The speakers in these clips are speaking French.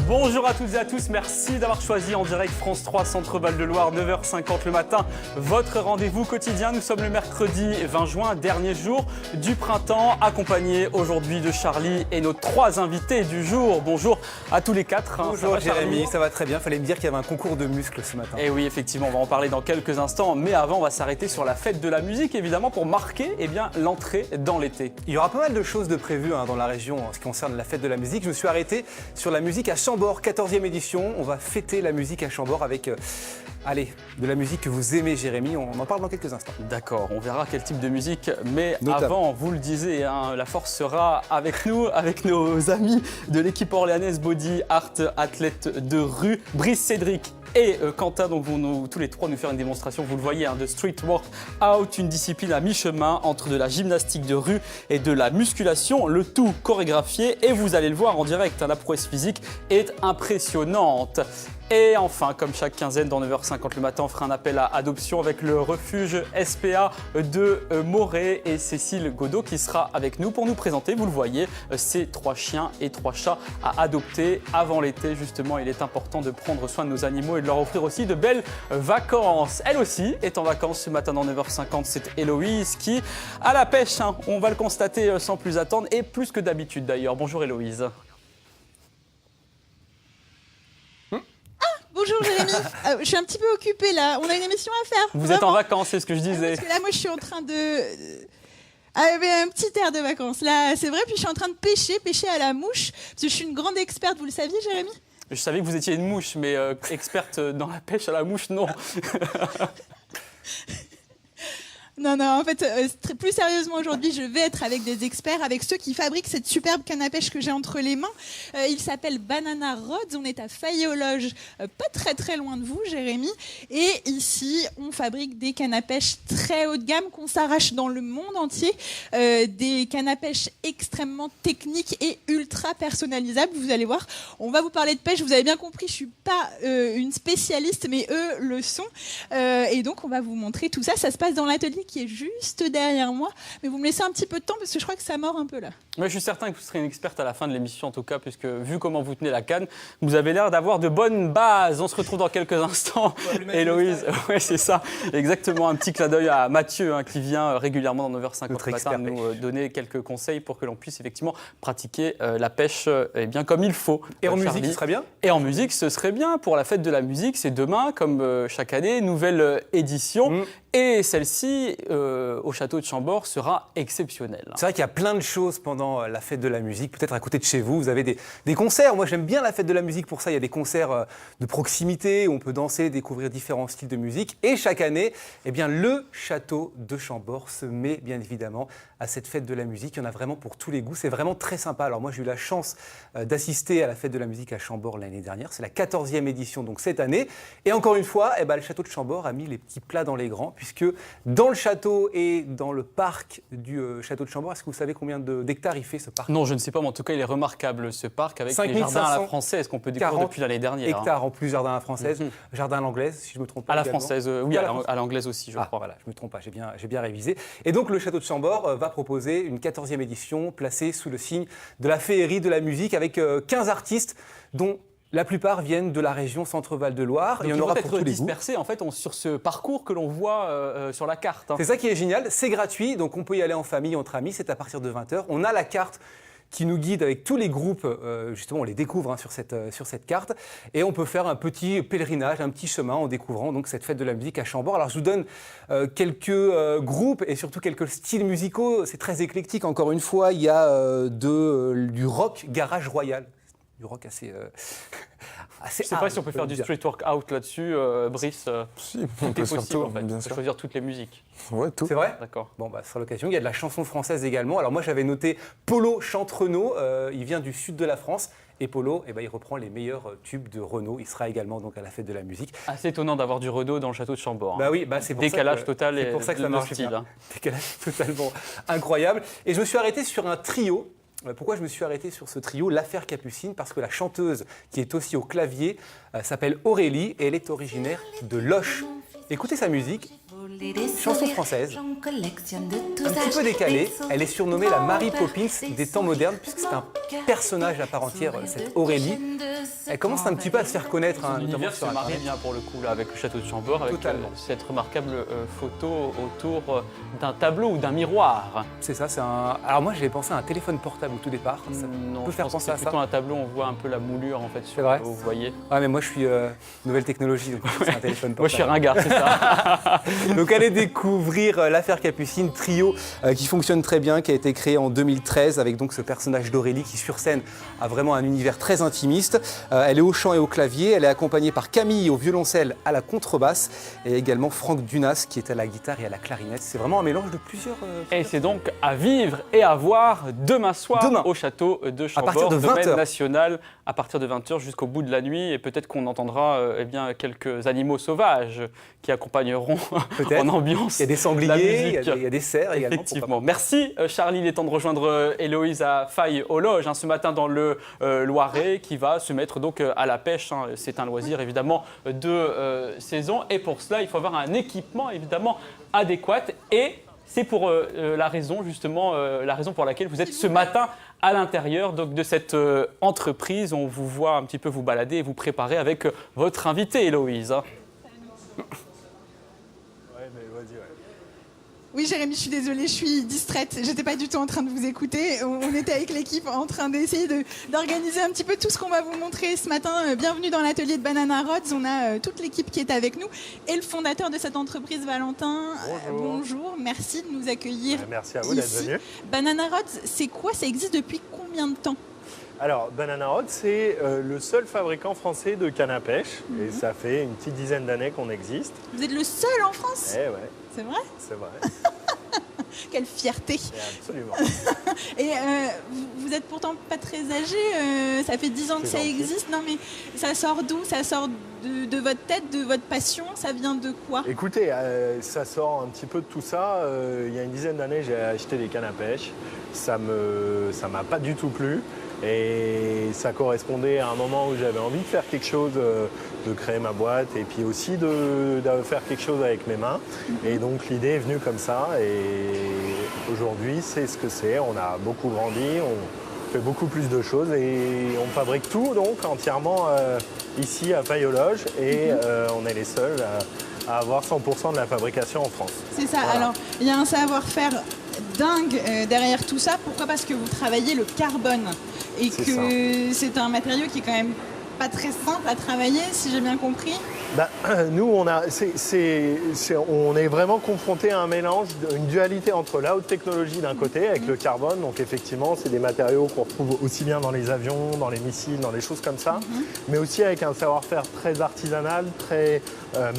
Bonjour à toutes et à tous, merci d'avoir choisi en direct France 3 Centre Val de Loire, 9h50 le matin, votre rendez-vous quotidien. Nous sommes le mercredi 20 juin, dernier jour du printemps, accompagné aujourd'hui de Charlie et nos 3 invités du jour. Bonjour à tous les 4. Bonjour Jérémy, ça va très bien, fallait me dire qu'il y avait un concours de muscles ce matin. Et oui, effectivement, on va en parler dans quelques instants, mais avant on va s'arrêter sur la fête de la musique, évidemment, pour marquer l'entrée dans l'été. Il y aura pas mal de choses de prévues dans la région en ce qui concerne la fête de la musique. Je me suis arrêté sur la musique à Chambord, 14e édition. On va fêter la musique à Chambord avec, de la musique que vous aimez Jérémy. On en parle dans quelques instants. D'accord, on verra quel type de musique, mais Notamment. avant, vous le disiez, la force sera avec nous, avec nos amis de l'équipe orléanaise Body Art, athlètes de rue, Brice, Cédric et Quentin, donc vont tous les 3 nous faire une démonstration, vous le voyez, de street workout, une discipline à mi-chemin entre de la gymnastique de rue et de la musculation, le tout chorégraphié, et vous allez le voir en direct, la prouesse physique est impressionnante. Et enfin, comme chaque quinzaine, dans 9h50 le matin, on fera un appel à adoption avec le refuge SPA de Morée et Cécile Godot qui sera avec nous pour nous présenter, vous le voyez, ces 3 chiens et 3 chats à adopter avant l'été. Justement, il est important de prendre soin de nos animaux et de leur offrir aussi de belles vacances. Elle aussi est en vacances ce matin dans 9h50, c'est Héloïse qui a la pêche, on va le constater sans plus attendre et plus que d'habitude d'ailleurs. Bonjour Héloïse. Bonjour Jérémy, je suis un petit peu occupée là, on a une émission à faire. Vous êtes en vacances, c'est ce que je disais. Parce que là moi je suis en train de... avec un petit air de vacances là, c'est vrai, puis je suis en train de pêcher à la mouche, parce que je suis une grande experte, vous le saviez Jérémy ? Je savais que vous étiez une mouche, mais experte dans la pêche à la mouche, non. Non, en fait, plus sérieusement aujourd'hui, je vais être avec des experts, avec ceux qui fabriquent cette superbe canne à pêche que j'ai entre les mains. Il s'appelle Banana Rods, on est à Fayet-aux-Loges, pas très loin de vous, Jérémy. Et ici, on fabrique des cannes à pêche très haut de gamme qu'on s'arrache dans le monde entier. Des cannes à pêche extrêmement techniques et ultra personnalisables, vous allez voir. On va vous parler de pêche, vous avez bien compris, je suis pas une spécialiste, mais eux le sont. Et donc, on va vous montrer tout ça. Ça se passe dans l'atelier qui est juste derrière moi. Mais vous me laissez un petit peu de temps parce que je crois que ça mord un peu là. Mais je suis certain que vous serez une experte à la fin de l'émission en tout cas, puisque vu comment vous tenez la canne, vous avez l'air d'avoir de bonnes bases. On se retrouve dans quelques instants. Héloïse, ouais, c'est ça, exactement. Un petit clin d'œil à Mathieu qui vient régulièrement dans 9h50 le matin nous donner quelques conseils pour que l'on puisse effectivement pratiquer la pêche bien comme il faut. Et en musique, ce serait bien ? Et en musique, ce serait bien. Pour la fête de la musique, c'est demain, comme chaque année, nouvelle édition. Et celle-ci, au château de Chambord, sera exceptionnelle. C'est vrai qu'il y a plein de choses pendant la fête de la musique. Peut-être à côté de chez vous, vous avez des concerts. Moi, j'aime bien la fête de la musique pour ça. Il y a des concerts de proximité où on peut danser, découvrir différents styles de musique. Et chaque année, le château de Chambord se met bien évidemment à cette fête de la musique. Il y en a vraiment pour tous les goûts. C'est vraiment très sympa. Alors moi, j'ai eu la chance d'assister à la fête de la musique à Chambord l'année dernière. C'est la 14e édition, donc cette année. Et encore une fois, le château de Chambord a mis les petits plats dans les grands, puisque dans le château et dans le parc du château de Chambord, est-ce que vous savez combien d'hectares il fait ce parc ? Non, je ne sais pas, mais en tout cas, il est remarquable ce parc avec 5 les jardins à la française qu'on peut découvrir depuis l'année dernière. Hectares en plus, jardin à la française, jardin à l'anglaise, si je ne me trompe pas. À la également. française, oui, à l'anglaise aussi, je crois. Voilà, je ne me trompe pas, j'ai bien révisé. Et donc, le château de Chambord va proposer une 14e édition placée sous le signe de la féerie de la musique avec 15 artistes, dont la plupart viennent de la région Centre-Val de Loire. Il y en aura pour tous les dispersés en fait, sur ce parcours que l'on voit sur la carte. C'est ça qui est génial, c'est gratuit, donc on peut y aller en famille, entre amis, c'est à partir de 20h. On a la carte qui nous guide avec tous les groupes, justement on les découvre sur cette carte, et on peut faire un petit pèlerinage, un petit chemin en découvrant donc cette fête de la musique à Chambord. Alors je vous donne quelques groupes et surtout quelques styles musicaux, c'est très éclectique encore une fois, il y a du rock garage royal. Du rock assez je ne sais pas si on peut faire du street workout là-dessus, Brice. Si, on peut faire tout, en fait. bien On sûr. peut choisir toutes les musiques. Ouais, tout. C'est vrai ? D'accord. Bon, ce sera l'occasion. Il y a de la chanson française également. Alors moi, j'avais noté Polo chante Renaud. Il vient du sud de la France. Et Polo, il reprend les meilleurs tubes de Renaud. Il sera également donc à la fête de la musique. Assez étonnant d'avoir du Renaud dans le château de Chambord. Bah oui, c'est pour décalage ça que, total c'est pour ça que ça marche style. Bien. Décalage totalement incroyable. Et je me suis arrêté sur un trio. Pourquoi je me suis arrêté sur ce trio, l'affaire Capucine ? Parce que la chanteuse qui est aussi au clavier s'appelle Aurélie et elle est originaire de Loches. Écoutez sa musique, chanson française, un petit peu décalée. Elle est surnommée la Mary Poppins des temps modernes puisque c'est un personnage à part entière, cette Aurélie. Elle commence un petit peu à se faire connaître, hein, notamment L'univers se sur marie Internet. bien pour le coup là, avec le château de Chambord, avec Totalement. cette remarquable photo autour d'un tableau ou d'un miroir. C'est ça, c'est un... Alors moi, j'avais pensé à un téléphone portable au tout départ. Ça Non, peut je faire pense que penser c'est à ça. plutôt un tableau, on voit un peu la moulure en fait sur vrai. vous voyez. Ouais, mais moi, je suis nouvelle technologie, donc c'est un téléphone portable. Moi je suis ringard, c'est ça. Donc allez découvrir l'affaire Capucine, trio qui fonctionne très bien, qui a été créé en 2013 avec donc ce personnage d'Aurélie qui sur scène a vraiment un univers très intimiste. Elle est au chant et au clavier, elle est accompagnée par Camille au violoncelle, à la contrebasse et également Franck Dunas qui est à la guitare et à la clarinette. C'est vraiment un mélange de plusieurs... Et c'est donc à vivre et à voir demain soir Demain. au château de Chambord, partir de domaine 20h. national, à partir de 20h jusqu'au bout de la nuit. Et peut-être qu'on entendra eh bien, quelques animaux sauvages qui accompagneront Peut-être. en ambiance. Il y a des la sangliers, musique. il y a des cerfs également. Effectivement. Merci Charlie, il est temps de rejoindre Héloïse à Faye-aux-Loges ce matin dans le Loiret qui va se mettre donc à la pêche. C'est un loisir évidemment de saison et pour cela il faut avoir un équipement évidemment adéquat et c'est pour la raison justement la raison pour laquelle vous êtes ce matin à l'intérieur donc, de cette entreprise. On vous voit un petit peu vous balader et vous préparer avec votre invité Héloïse. Oui, Jérémy, je suis désolée, je suis distraite. J'étais pas du tout en train de vous écouter. On était avec l'équipe en train d'essayer d'organiser un petit peu tout ce qu'on va vous montrer ce matin. Bienvenue dans l'atelier de Banana Rods. On a toute l'équipe qui est avec nous et le fondateur de cette entreprise, Valentin. Bonjour, merci de nous accueillir. Merci à vous d'être ici. venu. Banana Rods, c'est quoi? Ça existe depuis combien de temps? Alors, Banana Rod, c'est le seul fabricant français de canne à pêche. Et ça fait une petite dizaine d'années qu'on existe. Vous êtes le seul en France? Eh ouais, C'est vrai? c'est vrai. Quelle fierté! Et absolument. Et vous êtes pourtant pas très âgé, ça fait 10 ans que C'est ça gentil. existe. Non mais ça sort d'où? Ça sort de votre tête, de votre passion? Ça vient de quoi? Écoutez, ça sort un petit peu de tout ça. Il y a une dizaine d'années, j'ai acheté des cannes à pêche. Ça m'a pas du tout plu. Et ça correspondait à un moment où j'avais envie de faire quelque chose, de créer ma boîte et puis aussi de faire quelque chose avec mes mains. Et donc l'idée est venue comme ça et aujourd'hui c'est ce que c'est. On a beaucoup grandi, on fait beaucoup plus de choses et on fabrique tout donc entièrement ici à Faye-aux-Loges et on est les seuls à avoir 100% de la fabrication en France. C'est ça. Voilà. Alors il y a un savoir-faire dingue derrière tout ça. Pourquoi? Parce que vous travaillez le carbone et C'est que c'est un matériau qui est quand même pas très simple à travailler, si j'ai bien compris. Bah, nous, on est vraiment confronté à un mélange, une dualité entre la haute technologie d'un côté, avec le carbone. Donc effectivement, c'est des matériaux qu'on retrouve aussi bien dans les avions, dans les missiles, dans les choses comme ça, mais aussi avec un savoir-faire très artisanal, très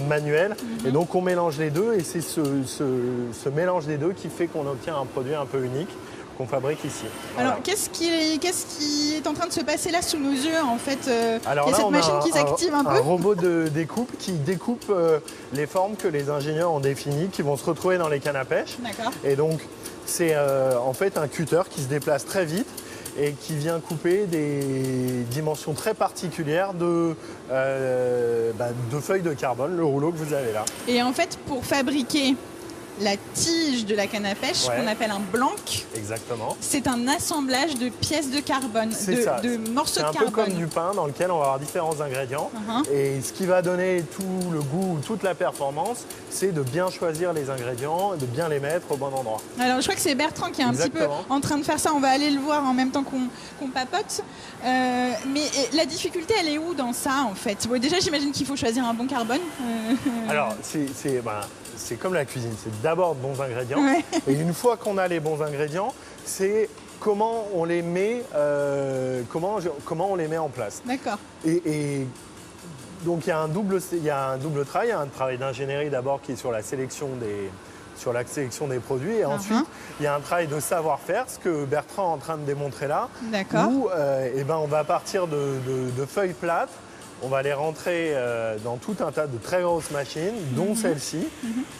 manuel. Et donc on mélange les deux et c'est ce mélange des deux qui fait qu'on obtient un produit un peu unique qu'on fabrique ici. Voilà. Alors qu'est-ce qui est en train de se passer là sous nos yeux en fait? Alors il y a là, cette on machine a qui s'active un peu. un robot de découpe qui découpe les formes que les ingénieurs ont définies, qui vont se retrouver dans les cannes à pêche. D'accord. Et donc, c'est en fait un cutter qui se déplace très vite et qui vient couper des dimensions très particulières de feuilles de carbone, le rouleau que vous avez là. Et en fait, pour fabriquer la tige de la canne à pêche, Ouais. qu'on appelle un blanc, Exactement. c'est un assemblage de pièces de carbone, C'est ça. de morceaux C'est de un peu carbone. comme du pain dans lequel on va avoir différents ingrédients. Et ce qui va donner tout le goût, toute la performance, c'est de bien choisir les ingrédients et de bien les mettre au bon endroit. Alors je crois que c'est Bertrand qui est un petit peu Exactement. en train de faire ça. On va aller le voir en même temps qu'on papote. Mais la difficulté, elle est où dans ça en fait? Bon, déjà, j'imagine qu'il faut choisir un bon carbone. Alors, c'est comme la cuisine, c'est d'abord de bons ingrédients. Ouais. Et une fois qu'on a les bons ingrédients, c'est comment on les met, comment on les met en place. D'accord. Et donc il y a un double travail, il y a un travail d'ingénierie d'abord qui est sur la sélection des produits. Et ensuite, il y a un travail de savoir-faire, ce que Bertrand est en train de démontrer là. D'accord. Où on va partir de feuilles plates. On va les rentrer dans tout un tas de très grosses machines, dont celle-ci.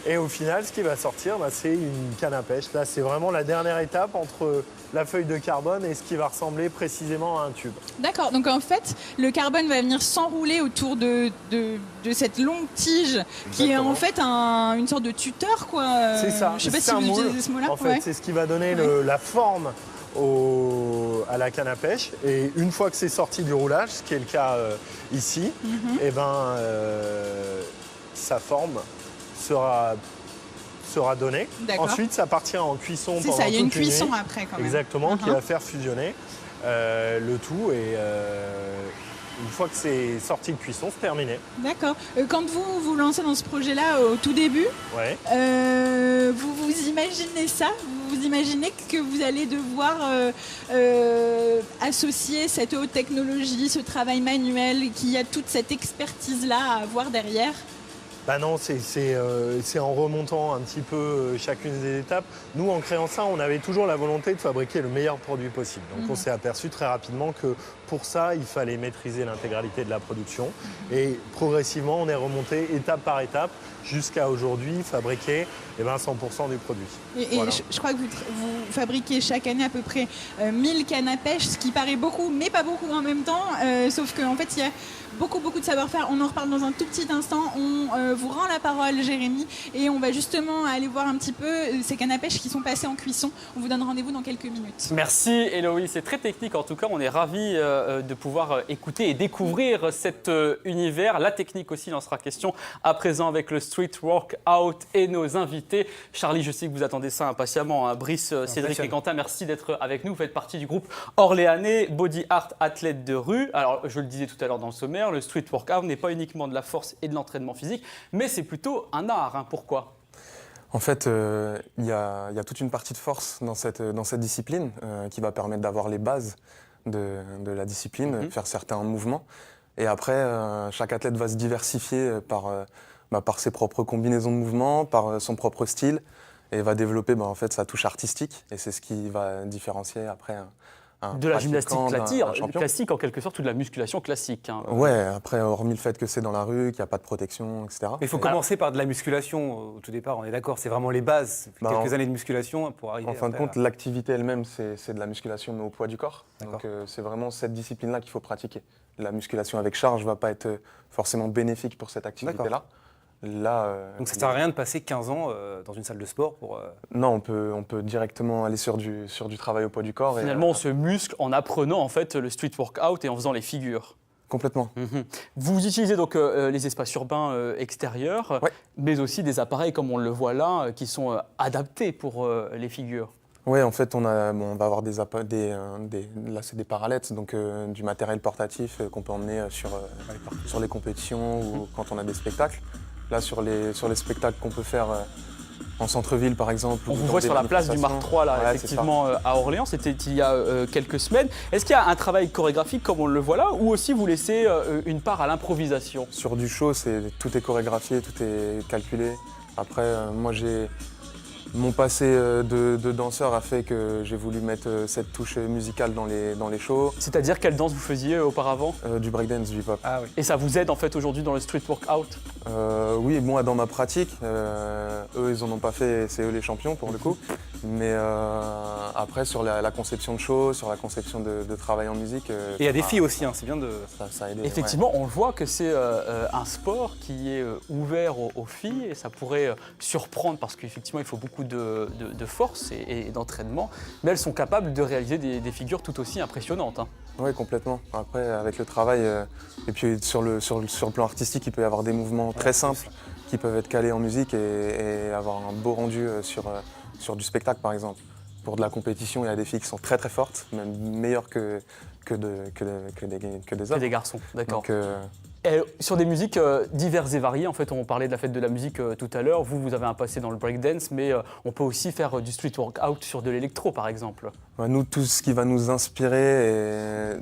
Et au final, ce qui va sortir, c'est une canne à pêche. Là, c'est vraiment la dernière étape entre la feuille de carbone et ce qui va ressembler précisément à un tube. D'accord, donc en fait, le carbone va venir s'enrouler autour de cette longue tige qui est en fait une sorte de tuteur, quoi. C'est ça, Je sais pas c'est si un vous moule. utilisez ce mot-là. En fait, c'est ce qui va donner la forme à la canne à pêche. Et une fois que c'est sorti du roulage, ce qui est le cas ici, et ben, sa forme sera donnée. Ensuite, ça partira en cuisson pendant toute une nuit. C'est ça, il y a une cuisson après quand même. Exactement, qui va faire fusionner le tout. Et une fois que c'est sorti de cuisson, c'est terminé. D'accord. Quand vous vous lancez dans ce projet-là au tout début, Ouais. vous vous imaginez ça? Vous imaginez que vous allez devoir associer cette haute technologie, ce travail manuel, qu'il y a toute cette expertise-là à avoir derrière? Bah non, c'est en remontant un petit peu chacune des étapes. Nous, en créant ça, on avait toujours la volonté de fabriquer le meilleur produit possible. Donc on s'est aperçu très rapidement que pour ça, il fallait maîtriser l'intégralité de la production. Et progressivement, on est remonté étape par étape jusqu'à aujourd'hui fabriquer 100% du produit. Et Voilà. je crois que vous fabriquez chaque année à peu près 1000 cannes à pêche, ce qui paraît beaucoup, mais pas beaucoup en même temps. Sauf qu'en fait, il y a beaucoup de savoir-faire. On en reparle dans un tout petit instant. On vous rend la parole, Jérémy, et on va justement aller voir un petit peu ces cannes à pêche qui sont passées en cuisson. On vous donne rendez-vous dans quelques minutes. Merci Héloïse, c'est très technique en tout cas, on est ravis de pouvoir écouter et découvrir cet univers. La technique aussi, il en sera question à présent avec le Street Workout et nos invités. Charlie, je sais que vous attendez ça impatiemment, hein. Brice, Cédric et Quentin, merci d'être avec nous. Vous faites partie du groupe orléanais Body Art Athlète de rue. Alors je le disais tout à l'heure dans le sommaire, le Street Workout n'est pas uniquement de la force et de l'entraînement physique, mais c'est plutôt un art, hein. Pourquoi ? En fait, il y a toute une partie de force dans cette discipline qui va permettre d'avoir les bases de la discipline, faire certains mouvements. Et après, chaque athlète va se diversifier par ses propres combinaisons de mouvements, par son propre style, et va développer en fait, sa touche artistique. Et c'est ce qui va différencier après de la gymnastique champion. classique en quelque sorte, ou de la musculation classique, hein. Ouais, après, hormis le fait que c'est dans la rue, qu'il n'y a pas de protection, etc. Il faut commencer par de la musculation au tout départ, on est d'accord, c'est vraiment les bases. Quelques années de musculation pour arriver En fin de compte, à... l'activité elle-même, c'est de la musculation, mais au poids du corps. D'accord. Donc c'est vraiment cette discipline-là qu'il faut pratiquer. La musculation avec charge ne va pas être forcément bénéfique pour cette activité-là. Donc ça ne sert à rien de passer 15 ans dans une salle de sport pour... Non, on peut directement aller sur du travail au poids du corps. Finalement, on se muscle en apprenant en fait le street workout et en faisant les figures. Complètement. Vous utilisez donc les espaces urbains extérieurs, Ouais. mais aussi des appareils comme on le voit là, qui sont adaptés pour les figures. Oui, en fait, on va avoir là, c'est des parallettes, donc du matériel portatif qu'on peut emmener sur les compétitions ou quand on a des spectacles. Là, sur les spectacles qu'on peut faire en centre-ville, par exemple. On vous voit sur la place du Marc III, là, ouais, effectivement, à Orléans. C'était il y a quelques semaines. Est-ce qu'il y a un travail chorégraphique comme on le voit là, ou aussi vous laissez une part à l'improvisation ? Sur du show, tout est chorégraphié, tout est calculé. Après, moi, mon passé de danseur a fait que j'ai voulu mettre cette touche musicale dans les shows. C'est-à-dire quelle danse vous faisiez auparavant ? Du breakdance, du hip-hop. Ah oui. Et ça vous aide en fait aujourd'hui dans le street workout ? Oui, moi dans ma pratique, eux ils en ont pas fait, c'est eux les champions pour le coup. Mais après sur la conception de show, sur la conception de travail en musique. Et il y a des filles aussi, hein, c'est bien de... Ça a aidé. Effectivement, on voit que c'est un sport qui est ouvert aux filles et ça pourrait surprendre parce qu'effectivement il faut beaucoup de force et d'entraînement, mais elles sont capables de réaliser des figures tout aussi impressionnantes, hein. Oui, complètement. Après, avec le travail, et puis sur le plan artistique, il peut y avoir des mouvements très simples qui peuvent être calés en musique et avoir un beau rendu sur du spectacle, par exemple. Pour de la compétition, il y a des filles qui sont très très fortes, même meilleures que des hommes. Des garçons, d'accord. Donc, Et sur des musiques diverses et variées, en fait, on parlait de la fête de la musique tout à l'heure. Vous avez un passé dans le breakdance, mais on peut aussi faire du street workout sur de l'électro, par exemple. nous, tout ce qui va nous inspirer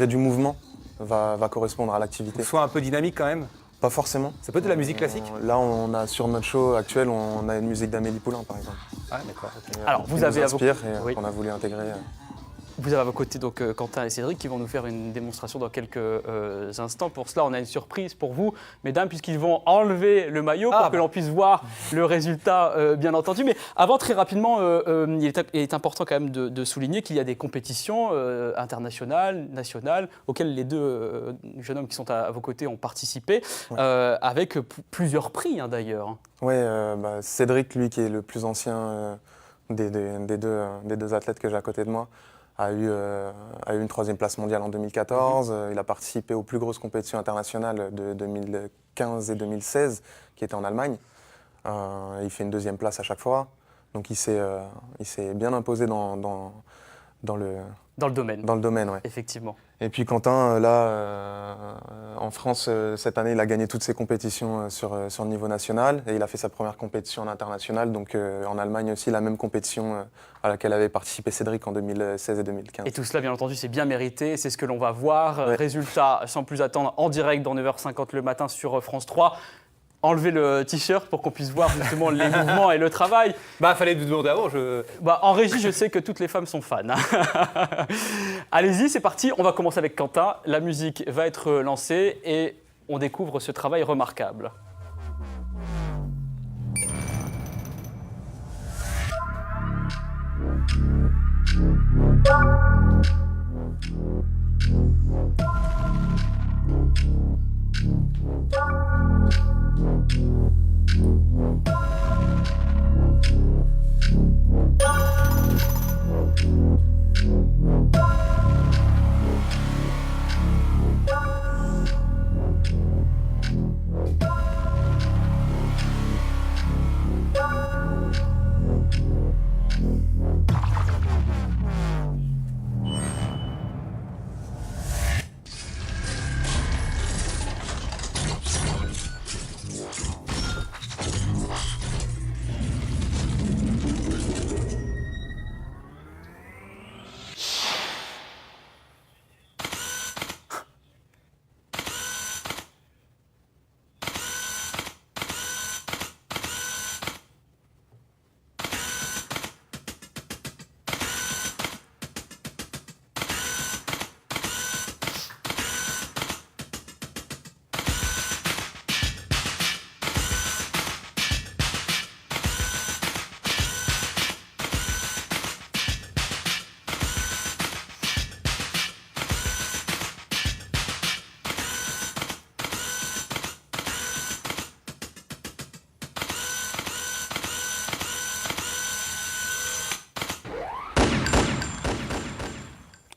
du mouvement va correspondre à l'activité. Soit un peu dynamique quand même. Pas forcément. Ça peut être de la musique classique. Là, on a sur notre show actuel, on a une musique d'Amélie Poulain, par exemple. Ah d'accord. Alors, vous qui avez nous inspire et oui. qu'on a voulu intégrer. Vous avez à vos côtés donc Quentin et Cédric qui vont nous faire une démonstration dans quelques instants. Pour cela, on a une surprise pour vous, mesdames, puisqu'ils vont enlever le maillot pour que l'on puisse voir le résultat, bien entendu. Mais avant, très rapidement, il est important quand même de souligner qu'il y a des compétitions internationales, nationales, auxquelles les deux jeunes hommes qui sont à vos côtés ont participé, avec plusieurs prix d'ailleurs. Oui, Cédric, lui qui est le plus ancien des deux athlètes que j'ai à côté de moi, a eu une 3e place mondiale en 2014. Il a participé aux plus grosses compétitions internationales de 2015 et 2016, qui étaient en Allemagne. Il fait une 2e place à chaque fois. Donc il s'est bien imposé dans le domaine. Dans le domaine, ouais. Effectivement. Et puis Quentin, là, en France, cette année, il a gagné toutes ses compétitions sur le niveau national et il a fait sa première compétition en international. Donc en Allemagne aussi, la même compétition à laquelle avait participé Cédric en 2016 et 2015. Et tout cela, bien entendu, c'est bien mérité. C'est ce que l'on va voir. Ouais. Résultat, sans plus attendre, en direct dans 9h50 le matin sur France 3. Enlever le t-shirt pour qu'on puisse voir justement les mouvements et le travail. Fallait vous demander avant. En régie, je sais que toutes les femmes sont fans. Allez-y, c'est parti. On va commencer avec Quentin. La musique va être lancée et on découvre ce travail remarquable.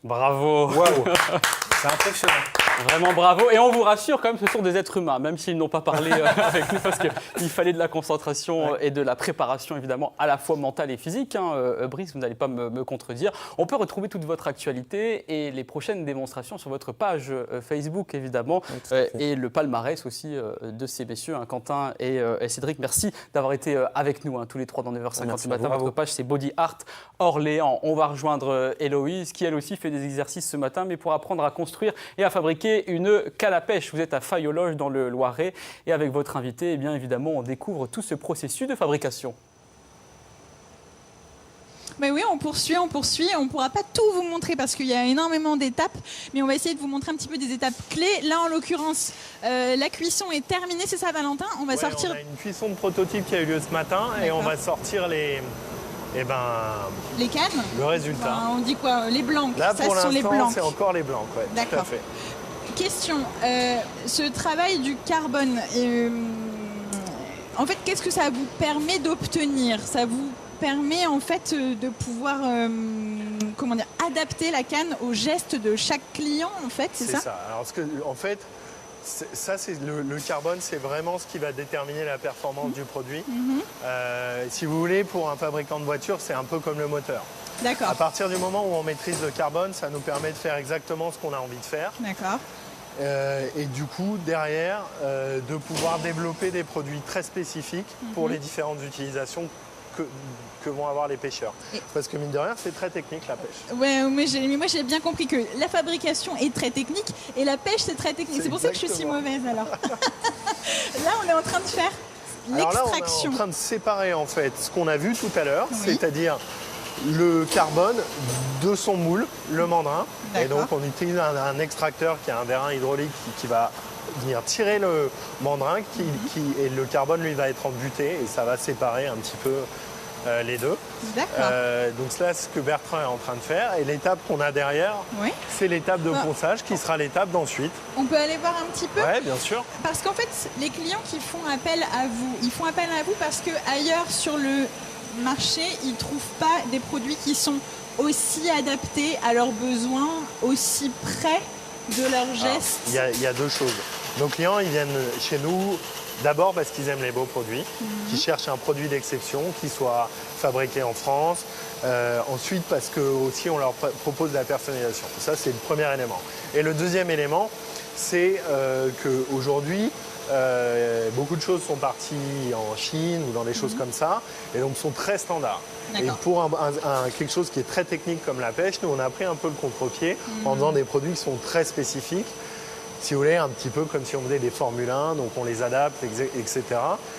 Bravo. Waouh. C'est impressionnant. Vraiment bravo. Et on vous rassure, quand même, ce sont des êtres humains, même s'ils n'ont pas parlé avec nous, parce qu'il fallait de la concentration et de la préparation, évidemment, à la fois mentale et physique. Brice, vous n'allez pas me contredire. On peut retrouver toute votre actualité et les prochaines démonstrations sur votre page Facebook, évidemment, et le palmarès aussi de ces messieurs, Quentin et Cédric. Merci d'avoir été avec nous, tous les trois, dans 9h50 du matin. Votre page, c'est Body Art Orléans. On va rejoindre Héloïse, qui elle aussi fait des exercices ce matin, mais pour apprendre à construire et à fabriquer une canne à pêche. Vous êtes à Fayologe dans le Loiret et avec votre invité, bien évidemment, on découvre tout ce processus de fabrication. Mais oui, on poursuit. On ne pourra pas tout vous montrer parce qu'il y a énormément d'étapes, mais on va essayer de vous montrer un petit peu des étapes clés. Là, en l'occurrence, la cuisson est terminée, c'est ça, Valentin? On va sortir. On a une cuisson de prototype qui a eu lieu ce matin et on va sortir les cannes. Le résultat. On dit quoi? Les blancs. Là, pour l'instant, c'est encore les blancs. Ouais, d'accord. Tout à fait. Question, ce travail du carbone, en fait, qu'est-ce que ça vous permet d'obtenir? Ça vous permet en fait de pouvoir adapter la canne au geste de chaque client, en fait, c'est ça? C'est ça. Alors, en fait, ça, c'est le carbone, c'est vraiment ce qui va déterminer la performance du produit. Si vous voulez, pour un fabricant de voitures, c'est un peu comme le moteur. D'accord. À partir du moment où on maîtrise le carbone, ça nous permet de faire exactement ce qu'on a envie de faire. D'accord. Et du coup, derrière, de pouvoir développer des produits très spécifiques pour les différentes utilisations que vont avoir les pêcheurs. Parce que mine de rien, c'est très technique la pêche. Ouais, mais moi j'ai bien compris que la fabrication est très technique et la pêche c'est très technique. C'est pour ça que je suis si mauvaise alors. Là, on est en train de faire l'extraction. Alors là, on est en train de séparer en fait ce qu'on a vu tout à l'heure, c'est-à-dire le carbone de son moule, le mandrin. Et D'accord. donc on utilise un extracteur qui a un vérin hydraulique qui va venir tirer le mandrin et le carbone lui va être embuté et ça va séparer un petit peu les deux. D'accord. Donc là, ce que Bertrand est en train de faire et l'étape qu'on a derrière, Oui. c'est l'étape de Ah. ponçage qui sera l'étape d'ensuite. On peut aller voir un petit peu. Ouais, bien sûr. Parce qu'en fait, les clients qui font appel à vous, ils font appel à vous parce que ailleurs sur le marché, ils ne trouvent pas des produits qui sont aussi adaptés à leurs besoins, aussi près de leurs gestes. Il y a deux choses. Nos clients, ils viennent chez nous d'abord parce qu'ils aiment les beaux produits, qu'ils cherchent un produit d'exception qui soit fabriqué en France. Ensuite, parce que aussi on leur propose de la personnalisation. Ça, c'est le premier élément. Et le deuxième élément, c'est qu'aujourd'hui, beaucoup de choses sont parties en Chine ou dans des choses comme ça, et donc sont très standards. Et D'accord. pour quelque chose qui est très technique comme la pêche, nous on a pris un peu le contre-pied en faisant des produits qui sont très spécifiques. Si vous voulez, un petit peu comme si on faisait des Formule 1, donc on les adapte, etc.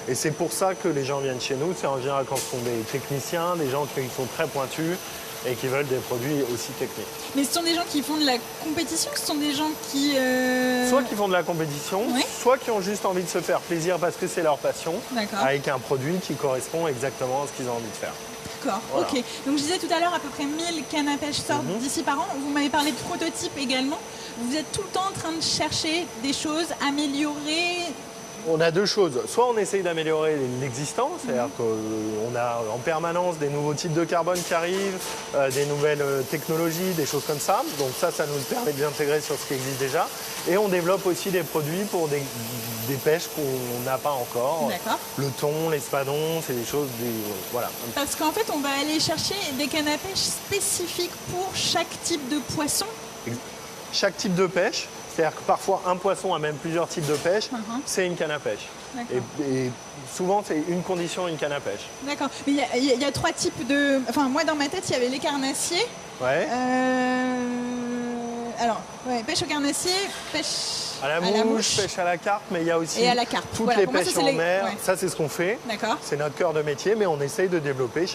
Et c'est pour ça que les gens viennent chez nous. C'est en général quand ce sont des techniciens, des gens qui sont très pointus et qui veulent des produits aussi techniques. Mais ce sont des gens qui font de la compétition, ce sont des gens qui... Soit qui font de la compétition, Oui. soit qui ont juste envie de se faire plaisir parce que c'est leur passion, D'accord. avec un produit qui correspond exactement à ce qu'ils ont envie de faire. D'accord, Voilà. ok. Donc je disais tout à l'heure, à peu près 1000 cannes à pêche sortent d'ici par an. Vous m'avez parlé de prototypes également. Vous êtes tout le temps en train de chercher des choses, améliorer. On a deux choses. Soit on essaye d'améliorer l'existant, c'est-à-dire qu'on a en permanence des nouveaux types de carbone qui arrivent, des nouvelles technologies, des choses comme ça. Donc ça nous permet de l'intégrer sur ce qui existe déjà. Et on développe aussi des produits pour des pêches qu'on n'a pas encore. D'accord. Le thon, l'espadon, c'est des choses, voilà. Parce qu'en fait, on va aller chercher des cannes à pêche spécifiques pour chaque type de poisson. Chaque type de pêche, c'est-à-dire que parfois un poisson a même plusieurs types de pêche, c'est une canne à pêche. D'accord. Et souvent c'est une condition, une canne à pêche. D'accord. Mais il y a trois types de... Enfin, moi, dans ma tête, il y avait les carnassiers. Ouais. Alors, pêche au carnassier, pêche À la mouche, pêche à la carpe, mais il y a aussi et à la carpe. toutes Voilà, les pour moi, ça, pêches c'est en les- mer. ouais. Ça, c'est ce qu'on fait. D'accord. C'est notre cœur de métier, mais on essaye de développer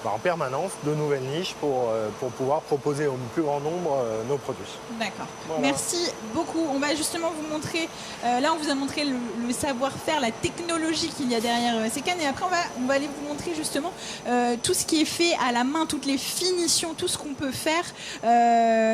en permanence de nouvelles niches pour pouvoir proposer au plus grand nombre nos produits. D'accord. Voilà. Merci beaucoup. On va justement vous montrer, là on vous a montré le savoir-faire, la technologie qu'il y a derrière ces cannes et après on va aller vous montrer justement tout ce qui est fait à la main, toutes les finitions, tout ce qu'on peut faire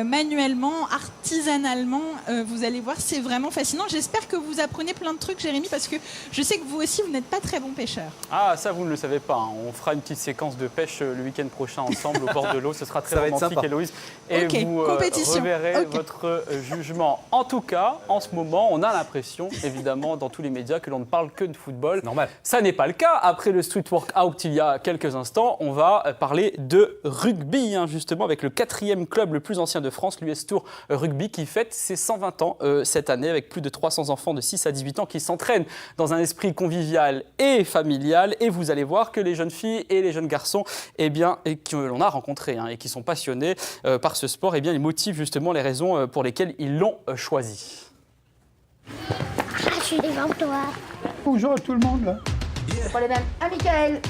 manuellement, artisanalement. Vous allez voir, c'est vraiment fascinant. J'espère que vous apprenez plein de trucs, Jérémy, parce que je sais que vous aussi, vous n'êtes pas très bon pêcheur. Ah, ça, vous ne le savez pas. Hein. On fera une petite séquence de pêche le week-end prochain ensemble au bord de l'eau. Ce sera très Ça va être romantique, sympa. Héloïse. Et Ok, vous compétition. reverrez Ok. votre jugement. En tout cas, en ce moment, on a l'impression, évidemment, dans tous les médias, que l'on ne parle que de football. Normal. Ça n'est pas le cas. Après le street workout il y a quelques instants, on va parler de rugby, hein, justement, avec le 4e club le plus ancien de France, l'US Tour Rugby, qui fête ses 120 ans cette année, avec plus de 300 enfants de 6 à 18 ans qui s'entraînent dans un esprit convivial et familial. Et vous allez voir que les jeunes filles et les jeunes garçons, eh bien, et que l'on a rencontrés et qui sont passionnés par ce sport, eh bien, ils motivent justement les raisons pour lesquelles ils l'ont choisi. Je suis devant toi. Bonjour à tout le monde. Là. Pour les mêmes. Ah, Michael.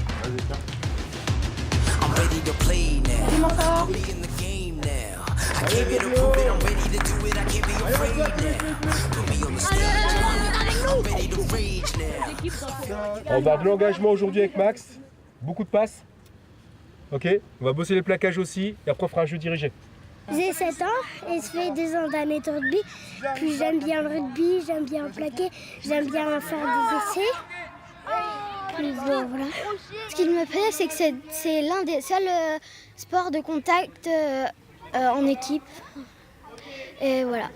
I'm ready to play now. Dis-moi ça. Be in the game now. I came here to prove it. I'm ready to do it. I can't be afraid now. Put me on the stage. I'm ready to rage now. On va de l'engagement aujourd'hui avec Max. Beaucoup de passes. Ok. On va bosser les plaquages aussi. Et après on fera un jeu dirigé. J'ai 7 ans et ça fait 2 ans d'année de rugby. Puis j'aime bien le rugby, j'aime bien plaquer, j'aime bien faire des essais. Puis voilà. Ce qui me plaît, c'est que c'est l'un des seuls sports de contact en équipe. Et voilà.